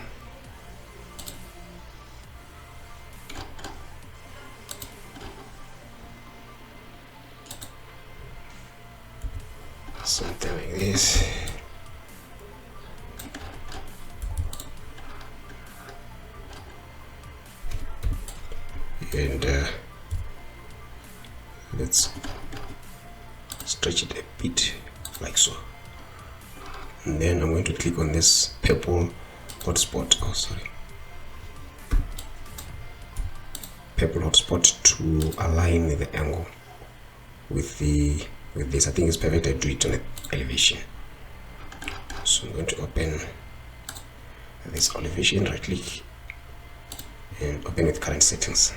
Something like this. and let's stretch it a bit like so. And then I'm going to click on this purple hotspot. Oh, sorry. Purple hotspot to align the angle with this. I think it's perfect. I do it on elevation. So I'm going to open this elevation, right click and open with current settings.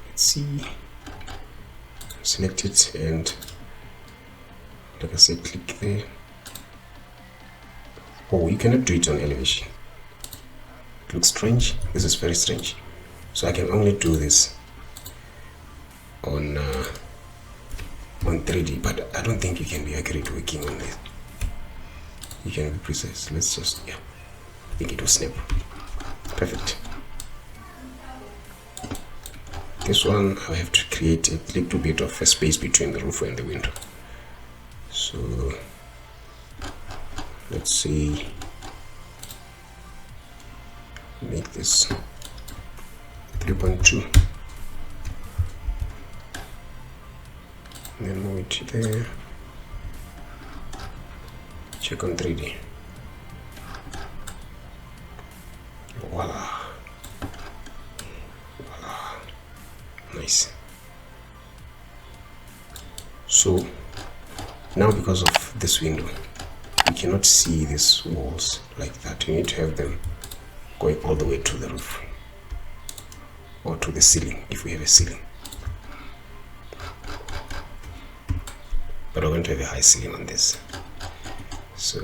Let's see, select it, and like I said, click there. Oh, you cannot do it on elevation. It looks strange. This is very strange. So I can only do this on 3D, but I don't think you can be accurate working on this. You can be precise. Let's just, yeah, I think it will snap. Perfect. This one I have to create a little bit of a space between the roof and the window. So let's see, make this 3.2 and then move it there. Check on 3D. Voila. Voila. Nice. So now, because of this window, you cannot see these walls like that. You need to have them going all the way to the roof or to the ceiling if we have a ceiling. But we're going to have a high ceiling on this. So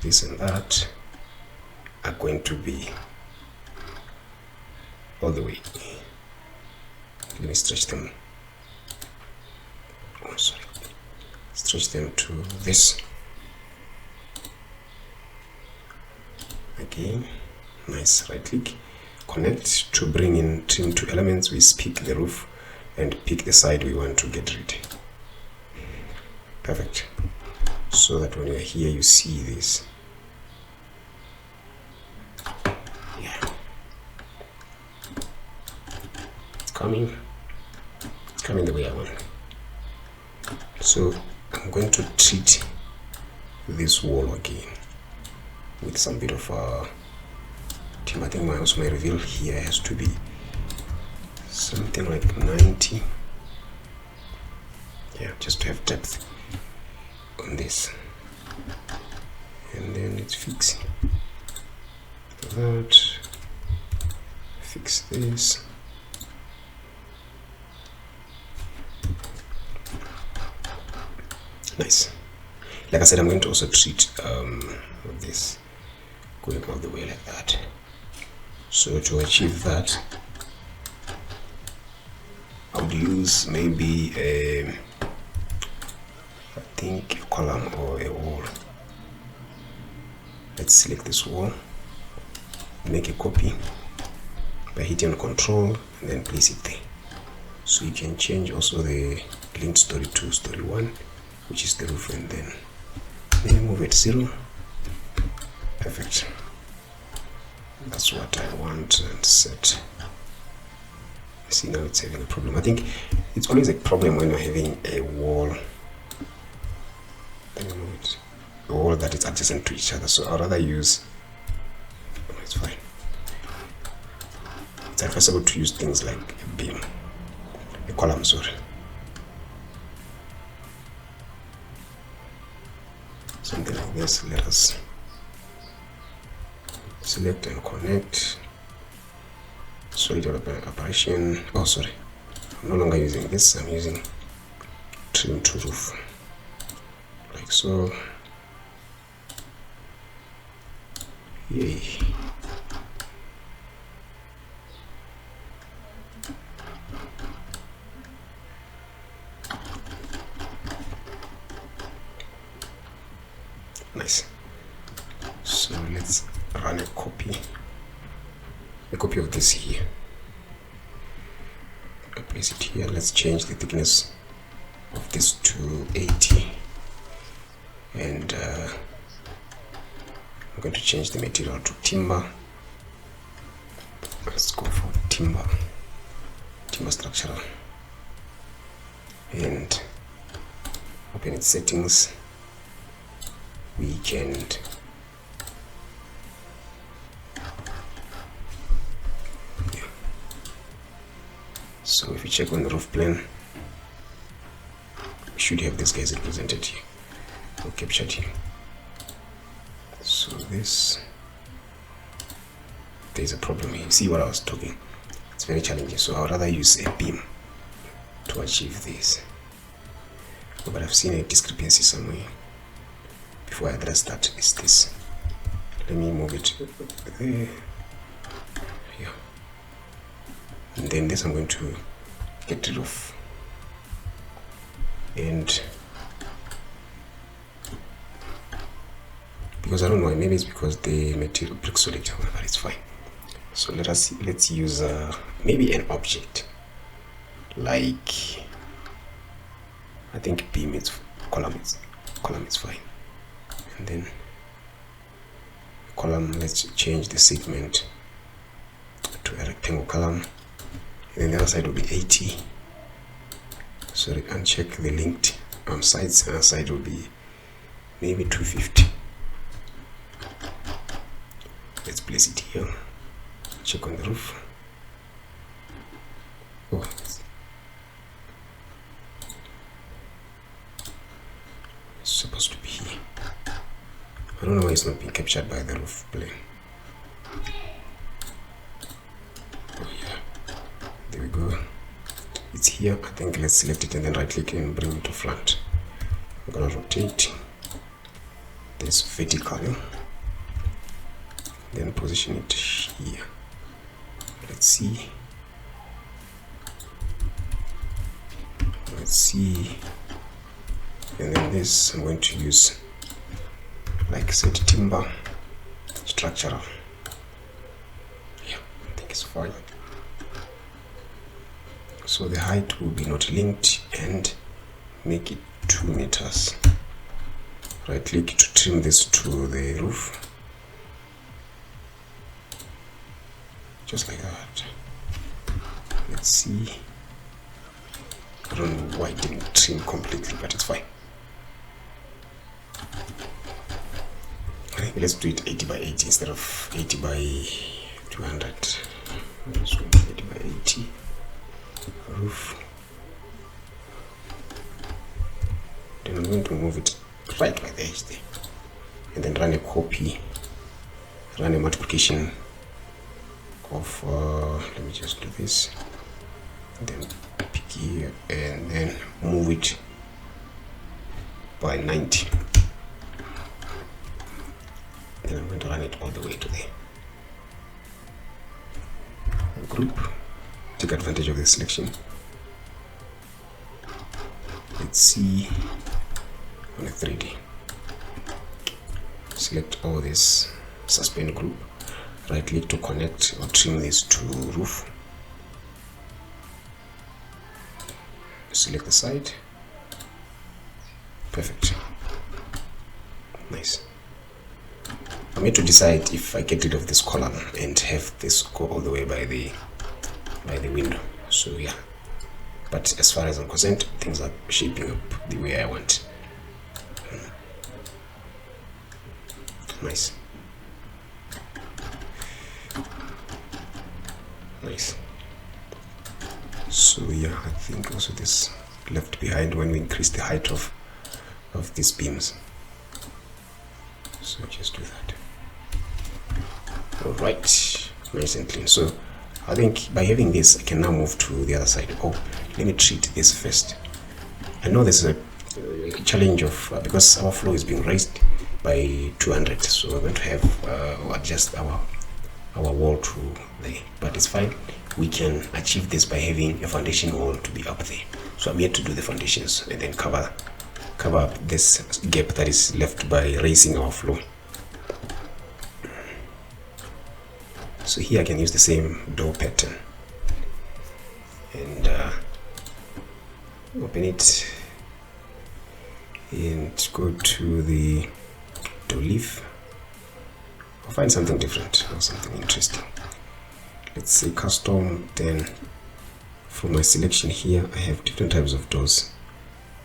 this and that are going to be all the way. Let me stretch them. Oh, sorry. Stretch them to this. Again, nice. Right click, connect to bring in trim to elements. We pick the roof and pick the side we want to get rid. Perfect. So that when you're here, you see this. Yeah. It's coming the way I want. So I'm going to treat this wall again with some bit of trim. I think my reveal here has to be something like 90. Yeah, just to have depth on this. And then let's fix that. Fix this. Nice. Like I said, I'm going to also treat this going all the way like that. So to achieve that, I would use maybe I think a column or a wall. Let's select this wall, make a copy by hitting on Control and then place it there. So you can change also the link story to story 1, which is the roof, and then move it 0. Perfect. That's what I want, and set. See, now it's having a problem. I think it's always a problem when you're having a wall. Let me move it. A wall that is adjacent to each other. So I'd rather use. Oh, it's fine. It's advisable to use things like a beam, a column, sorry. Something like this. Let us select and connect. Solid operation. Oh, sorry. I'm no longer using this. I'm using trim to roof. Like so. Yay. Nice. So let's run a copy of this here. I place it here. Let's change the thickness of this to 80 and going to change the material to timber. Let's go for timber structural, and open its settings. Weekend. Yeah. So if you check on the roof plane, we should have these guys represented here or captured here. So there's a problem here. See what I was talking? It's very challenging. So I would rather use a beam to achieve this. But I've seen a discrepancy somewhere. Before I address that, is this. Let me move it there. Yeah. And then this I'm going to get rid of. And because I don't know why, maybe it's because the material brick solid, but it's fine. So let's use maybe an object like, I think beam is column is fine. And then column, let's change the segment to a rectangle column, and then the other side will be 80. Sorry, uncheck the linked sides, and the side will be maybe 250. Let's place it here. Check on the roof. Oh, it's supposed to be here. I don't know why it's not being captured by the roof plane. Oh yeah, there we go. It's here. I think let's select it and then right click and bring it to front. I'm gonna rotate this vertically, then position it here. Let's see, and then this I'm going to use, like I said, timber structural. Yeah, I think it's fine. So the height will be not linked, and make it 2 meters. Right click to trim this to the roof, just like that. Let's see, I don't know why it didn't trim completely, but it's fine. Let's do it 80 by 80 instead of 80 by 200. This one 80 by 80 roof. Then I'm going to move it right by the edge there, and then run a copy, run a multiplication of let me just do this, and then pick here and then move it by 90. Then I'm going to run it all the way to the group. Take advantage of the selection. Let's see on a 3D. Select all this suspend group. Right click to connect or trim this to roof. Select the side. Perfect. Nice. I need to decide if I get rid of this column and have this go all the way by the window. So yeah, but as far as I'm concerned, things are shaping up the way I want. Nice. Nice. So yeah, I think also this left behind when we increase the height of these beams. So just do that. All right, nice and clean. So I think by having this, I can now move to the other side. Oh, let me treat this first. I know there's a challenge of because our floor is being raised by 200, so we're going to have adjust our wall to there, but it's fine. We can achieve this by having a foundation wall to be up there. So I'm here to do the foundations and then cover up this gap that is left by raising our floor. So here I can use the same door pattern and open it and go to the door leaf, I'll find something different or something interesting. Let's say custom. Then from my selection here, I have different types of doors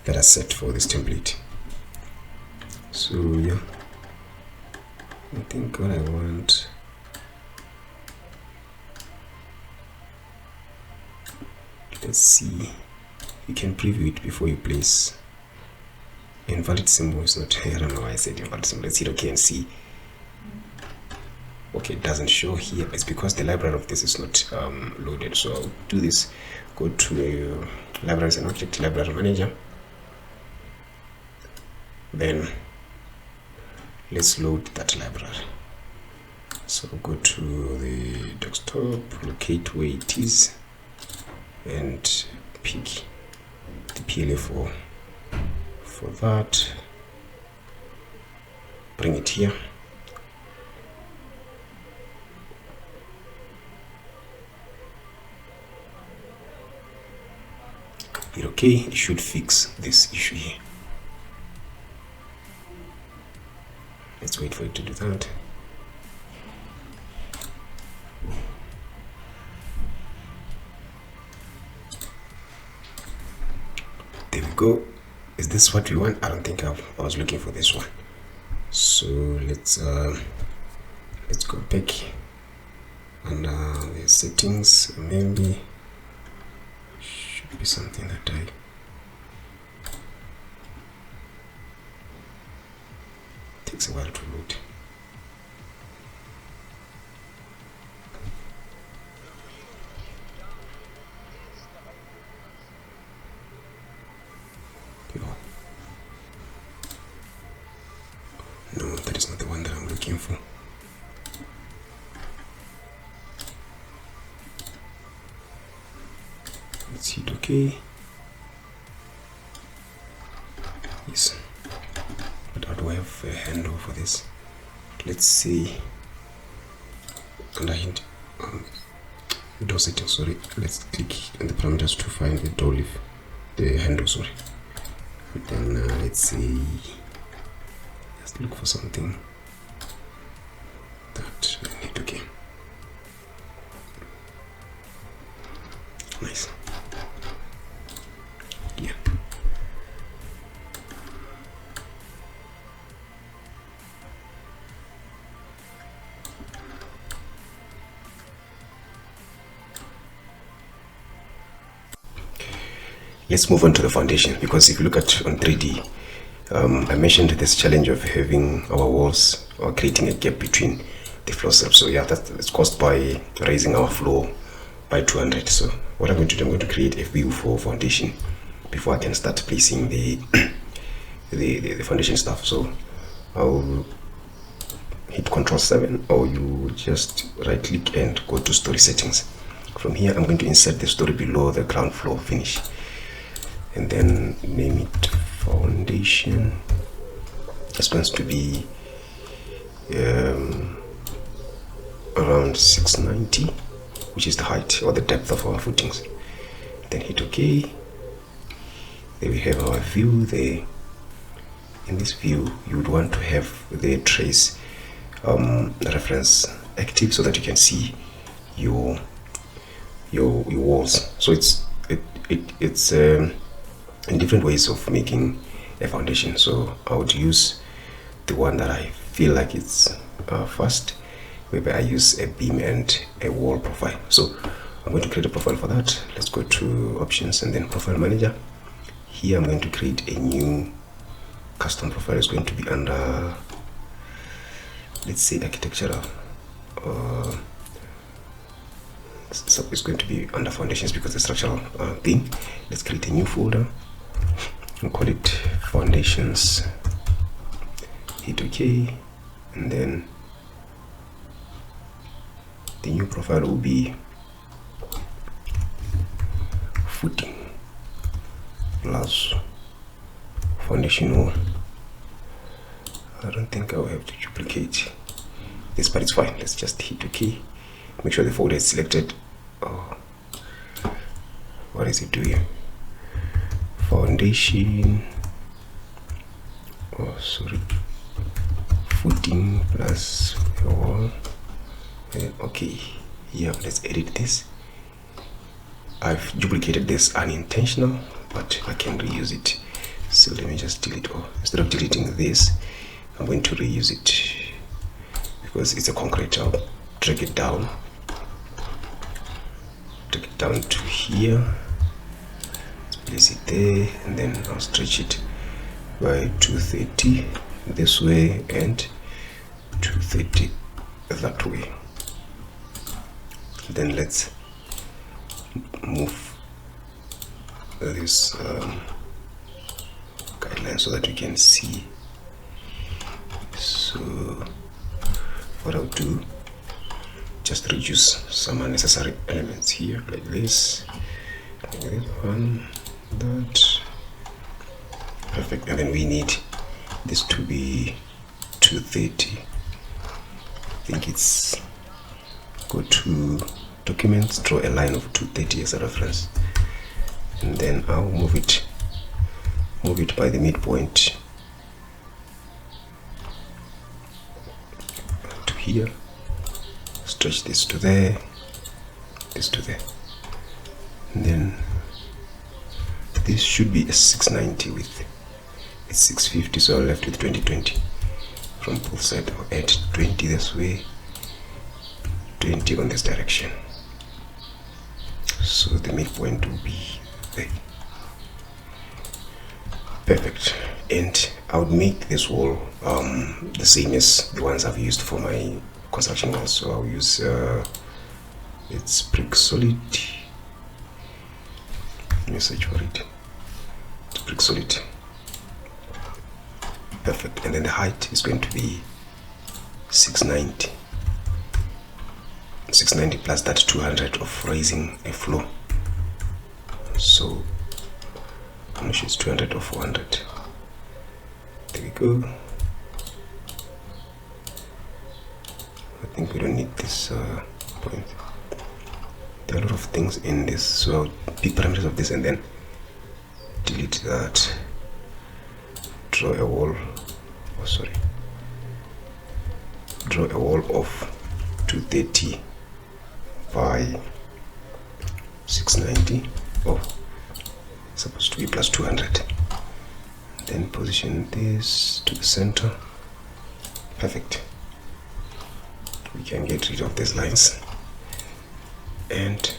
that are set for this template. So yeah, I think what I want, let's see, you can preview it before you place. Invalid symbol is not here. I don't know why I said invalid symbol. Let's hit OK and see. Okay, it doesn't show here. It's because the library of this is not loaded. So I'll do this. Go to libraries and object, library manager. Then let's load that library. So go to the desktop, locate where it is, and pick the PLA for that. Bring it here. Hit OK. It should fix this issue here. Let's wait for it to do that. There we go. Is this what we want? I don't think I was looking for this one. So let's go back and the settings. Maybe should be something that takes a while to load. No, that is not the one that I'm looking for. Let's hit OK. Yes. But how do I have a handle for this? Let's see. And I hint door settings, sorry. Let's click on the parameters to find the door leaf, the handle, sorry. And then let's see. Let's look for something that I hit OK. Nice. Yeah. Let's move on to the foundation, because if you look at on 3D, I mentioned this challenge of having our walls or creating a gap between the floor slabs. So yeah, that's caused by raising our floor by 200. So what I'm going to do, I'm going to create a view for foundation before I can start placing the foundation stuff. So I'll hit Ctrl 7, or you just right click and go to story settings. From here, I'm going to insert the story below the ground floor finish, and then name it foundation. It's going to be around 690, which is the height or the depth of our footings. Then hit OK. There we have our view there. In this view, you would want to have the trace reference active so that you can see your walls. So it's in different ways of making a foundation. So I would use the one that I feel like it's fast, whereby I use a beam and a wall profile. So I'm going to create a profile for that. Let's go to options and then profile manager. Here I'm going to create a new custom profile. It's going to be under, let's say, architectural. So it's going to be under foundations because the structural thing. Let's create a new folder and call it foundations. Hit OK, and then the new profile will be footing plus foundation wall. I don't think I will have to duplicate this, but it's fine. Let's just hit OK. Make sure the folder is selected. Oh, what is it doing? Foundation. Oh, sorry. footing plus a wall. Okay, here let's edit this. I've duplicated this unintentional, but I can reuse it. So let me just delete, or instead of deleting this, I'm going to reuse it because it's a concrete. I'll drag it down to here, place it there, and then I'll stretch it by 230 this way and 230 that way. Then let's move this guideline so that we can see. So what I'll do, just reduce some unnecessary elements here, like this one, that, perfect. And then we need this to be 230. I think it's, go to documents, draw a line of 230 as a reference, and then I'll move it by the midpoint to here, stretch this to there, this to there, and then this should be a 690 width. It's 650, so I'm left with 2020 from both sides. I'll add 20 this way, 20 on this direction, so the midpoint will be there. Perfect. And I would make this wall the same as the ones I've used for my construction walls. So I'll use it's brick solid. Let me search for it. It's brick solid. Perfect. And then the height is going to be 690. 690 plus that 200 of raising a floor. So I'm not sure it's 200 or 400. There we go. I think we don't need this point. There are a lot of things in this, so I'll pick parameters of this and then delete that. Draw a wall. Oh, sorry. Draw a wall of 230 by 690. Oh, it's supposed to be plus 200. Then position this to the center. Perfect. We can get rid of these lines and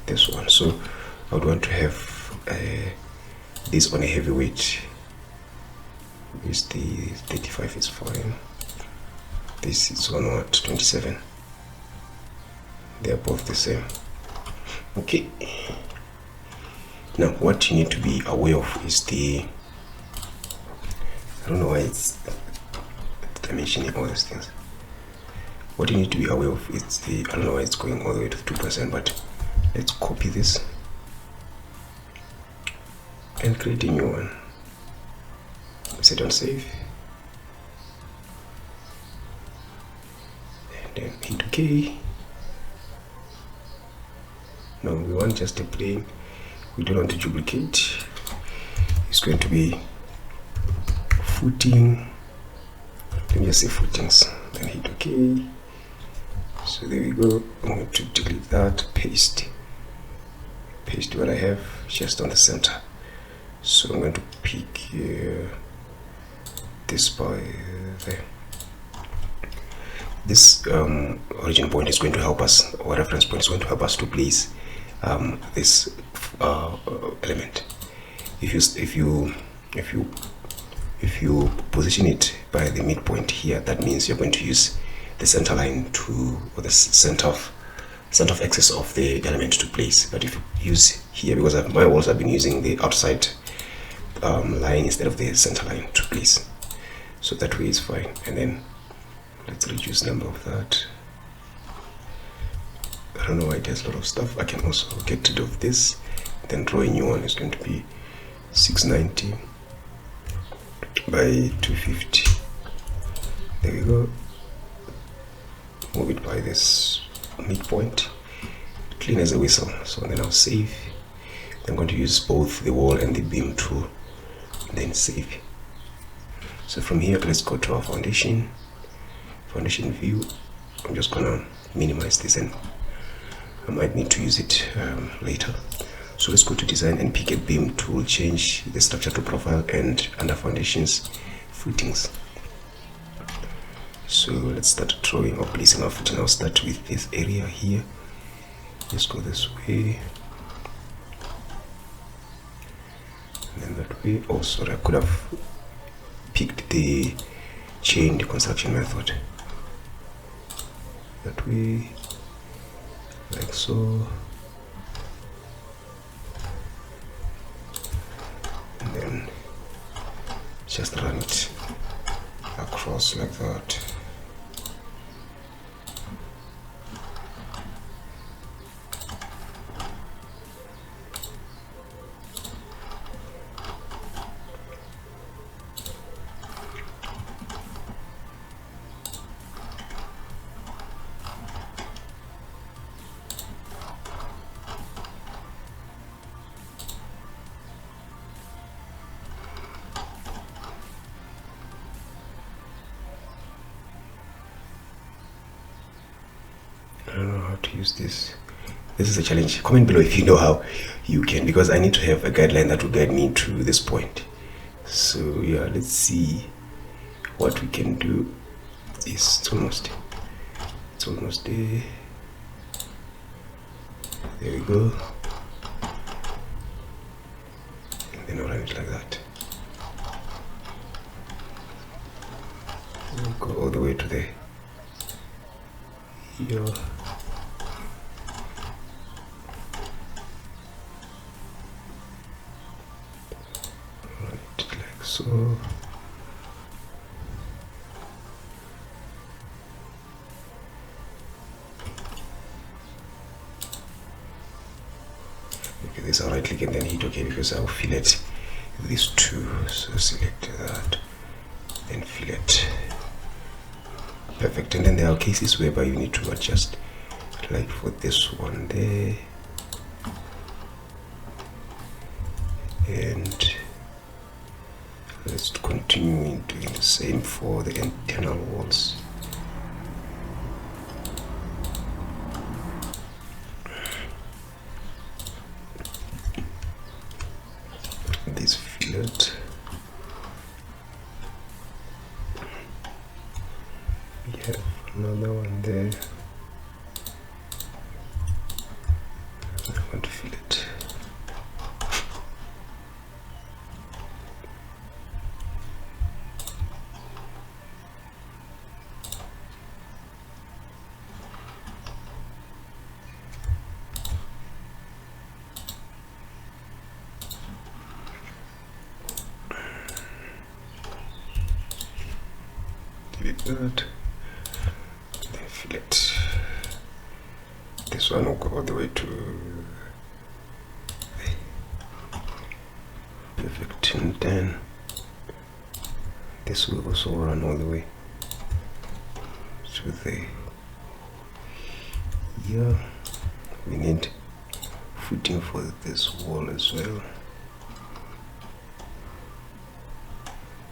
this one. So I would want to have this on a heavy weight. Is the 35 is fine. This is on what, 27. They are both the same. Okay. Now what you need to be aware of is the, I don't know why it's dimensioning all these things. What you need to be aware of is the, I don't know why it's going all the way to 2%, but let's copy this and create a new one. Set on save and then hit OK. Now we want just a plane, we don't want to duplicate. It's going to be footing, let me just say footings, then hit OK. So there we go. I'm going to delete that, paste what I have just on the center. So I'm going to pick this by there. This origin point is going to help us, or reference point is going to help us to place this element. If you position it by the midpoint here, that means you're going to use the center line to, or the center of axis of the element to place. But if you use here, because my walls have been using the outside line instead of the center line to place, so that way is fine. And then let's reduce number of that. I don't know why it has a lot of stuff. I can also get rid of this, then draw a new one. Is going to be 690 by 250. There we go. Move it by this midpoint, clean as a whistle. So then I'll save. I'm going to use both the wall and the beam tool, then save. So from here, let's go to our foundation. foundation view. I'm just gonna minimize this, and I might need to use it later. So let's go to design and pick a beam tool, change the structure to profile, and under foundations, footings. So let's start drawing or placing our footing. I'll start with this area here. Let's go this way, and then that way. Oh, sorry, I could have picked the chained construction method. That way, like so. And then just run it across like that. I don't know how to use this. This is a challenge. Comment below if you know how you can, because I need to have a guideline that will guide me to this point. So yeah, let's see what we can do. It's almost there. There we go. And then I'll run it like that. We'll go all the way to there. Here. Run it like so. Okay, this I'll right click and then hit OK, because I'll fillet these two. So select that and fillet. Perfect. And then there are cases whereby you need to adjust, like for this one there, and let's continue doing the same for the internal walls. This fillet, we have another one there. I want to fillet. Good. Then fillet. This one will go all the way to perfect, and then this will also run all the way to the here. We need footing for this wall as well.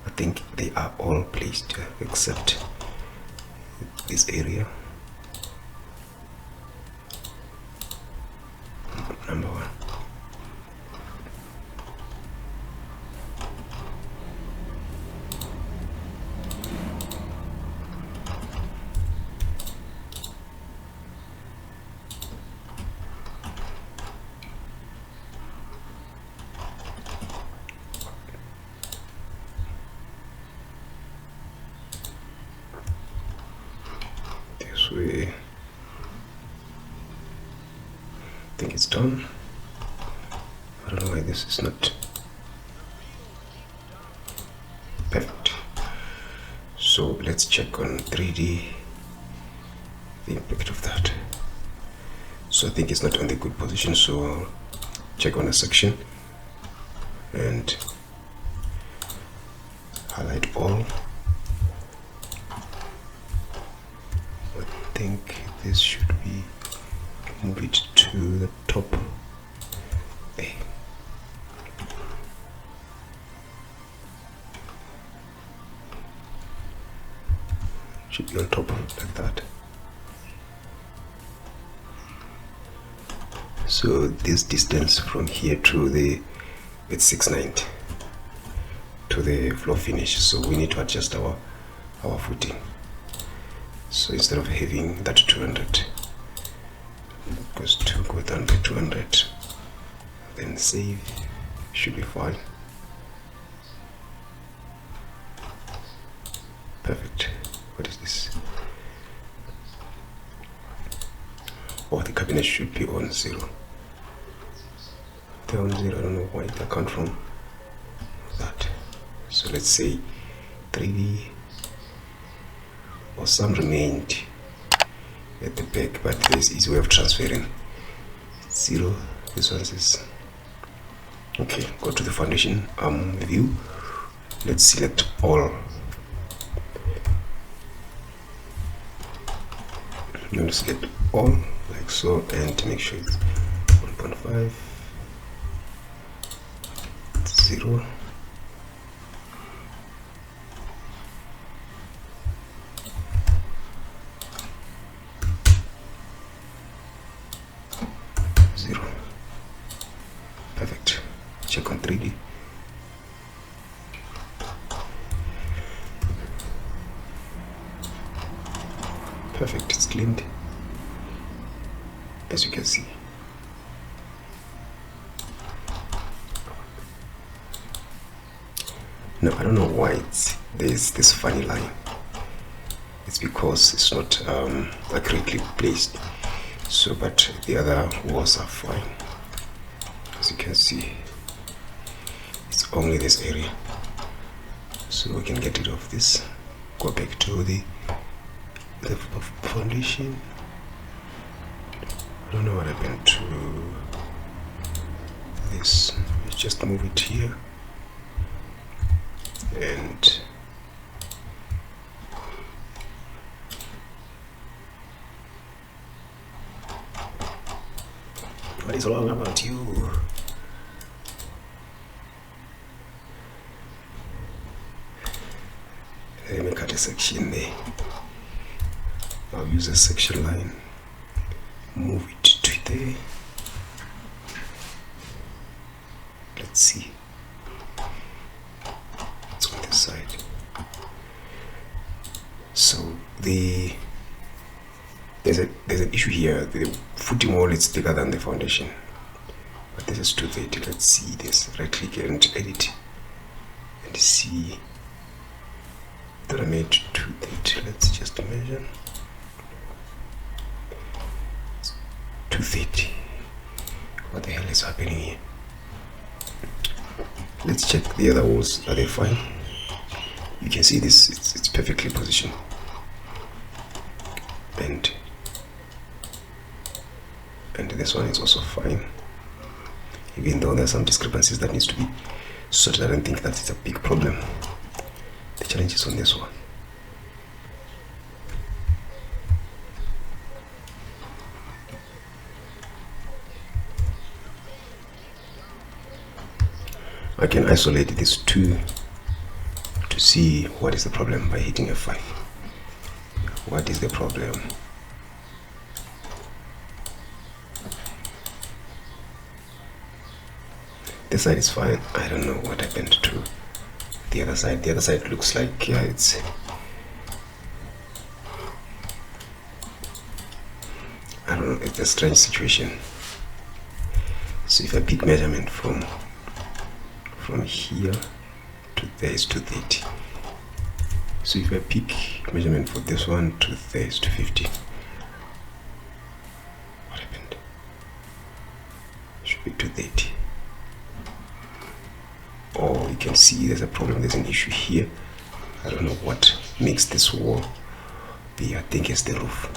I think they are all placed except this area. Number one. I think it's done. I don't know why this is not perfect. So let's check on 3D the impact of that. So I think it's not on the good position, so I'll check on a section and highlight all. I think this should be, move it to the top there. should be on top like that. So this distance from here to the, it's 690 to the floor finish, so we need to adjust our footing. So instead of having that 200, because 2 go down by 200, then save, should be fine. Perfect. What is this? Oh, the cabinet should be on 0. They're on 0. I don't know why they come from that. So let's say 3D, or some remained at the back, but there's easy way of transferring. 0. This one is okay. Go to the foundation view. Let's select all. You want to select all like so, and make sure it's 1.5, 0. Perfect. Check on 3D. Perfect, it's cleaned, as you can see. Now I don't know why there's this funny line. It's because it's not accurately placed. So, but the other walls are fine. As you can see, it's only this area. So we can get rid of this. Go back to the foundation. I don't know what happened to this. Let's just move it here, and what is wrong about you? Let me cut a section there. I'll use a section line, move it to there. Let's see, it's on this side. So there's an issue here. The footing wall is thicker than the foundation, but this is 230. Let's see this. Right click and edit, and see that I made 230. Let's just measure. 230. What the hell is happening here? Let's check the other walls. Are they fine? You can see this, it's perfectly positioned, and this one is also fine, even though there are some discrepancies that needs to be sorted. I don't think that it's a big problem. The challenge is on this one. I can isolate these two to see what is the problem by hitting F5. What is the problem? This side is fine. I don't know what happened to the other side. The other side looks like it's I don't know, it's a strange situation. So if I pick measurement from here to there is 230. So if I pick measurement for this one to there is 250. What happened? Should be 230. Oh, you can see there's a problem, there's an issue here. I don't know what makes this wall be. I think it's the roof.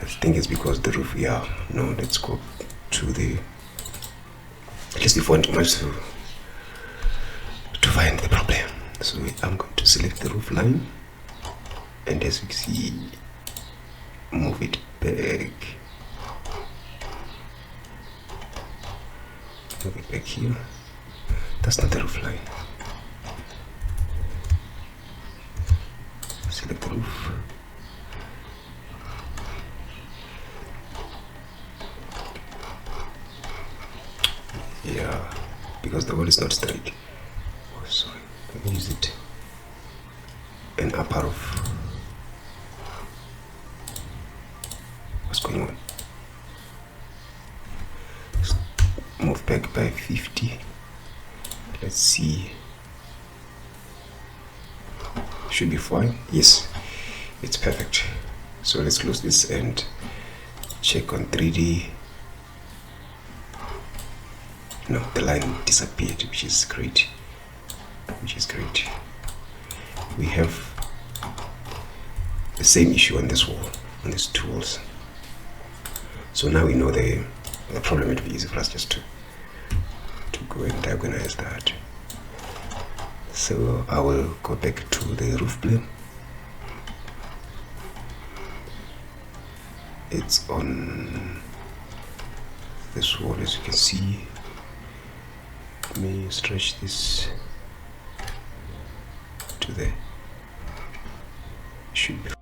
I think it's because the roof, yeah. No, let's go to the, at least before too much to find the problem. So I'm going to select the roof line, and as you see, move it back. Move it back here. That's not the roof line. Select the roof. because the wall is not straight. Oh, sorry, let me use it. An upper of what's going on. Let's move back by 50. Let's see. Should be fine. Yes, it's perfect. So let's close this and check on 3D. No, the line disappeared, which is great. We have the same issue on this wall, on these two walls. So now we know the problem. It will be easy for us just to go and diagonalize that. So I will go back to the roof plane. It's on this wall, as you can see. Let me stretch this to there. Should be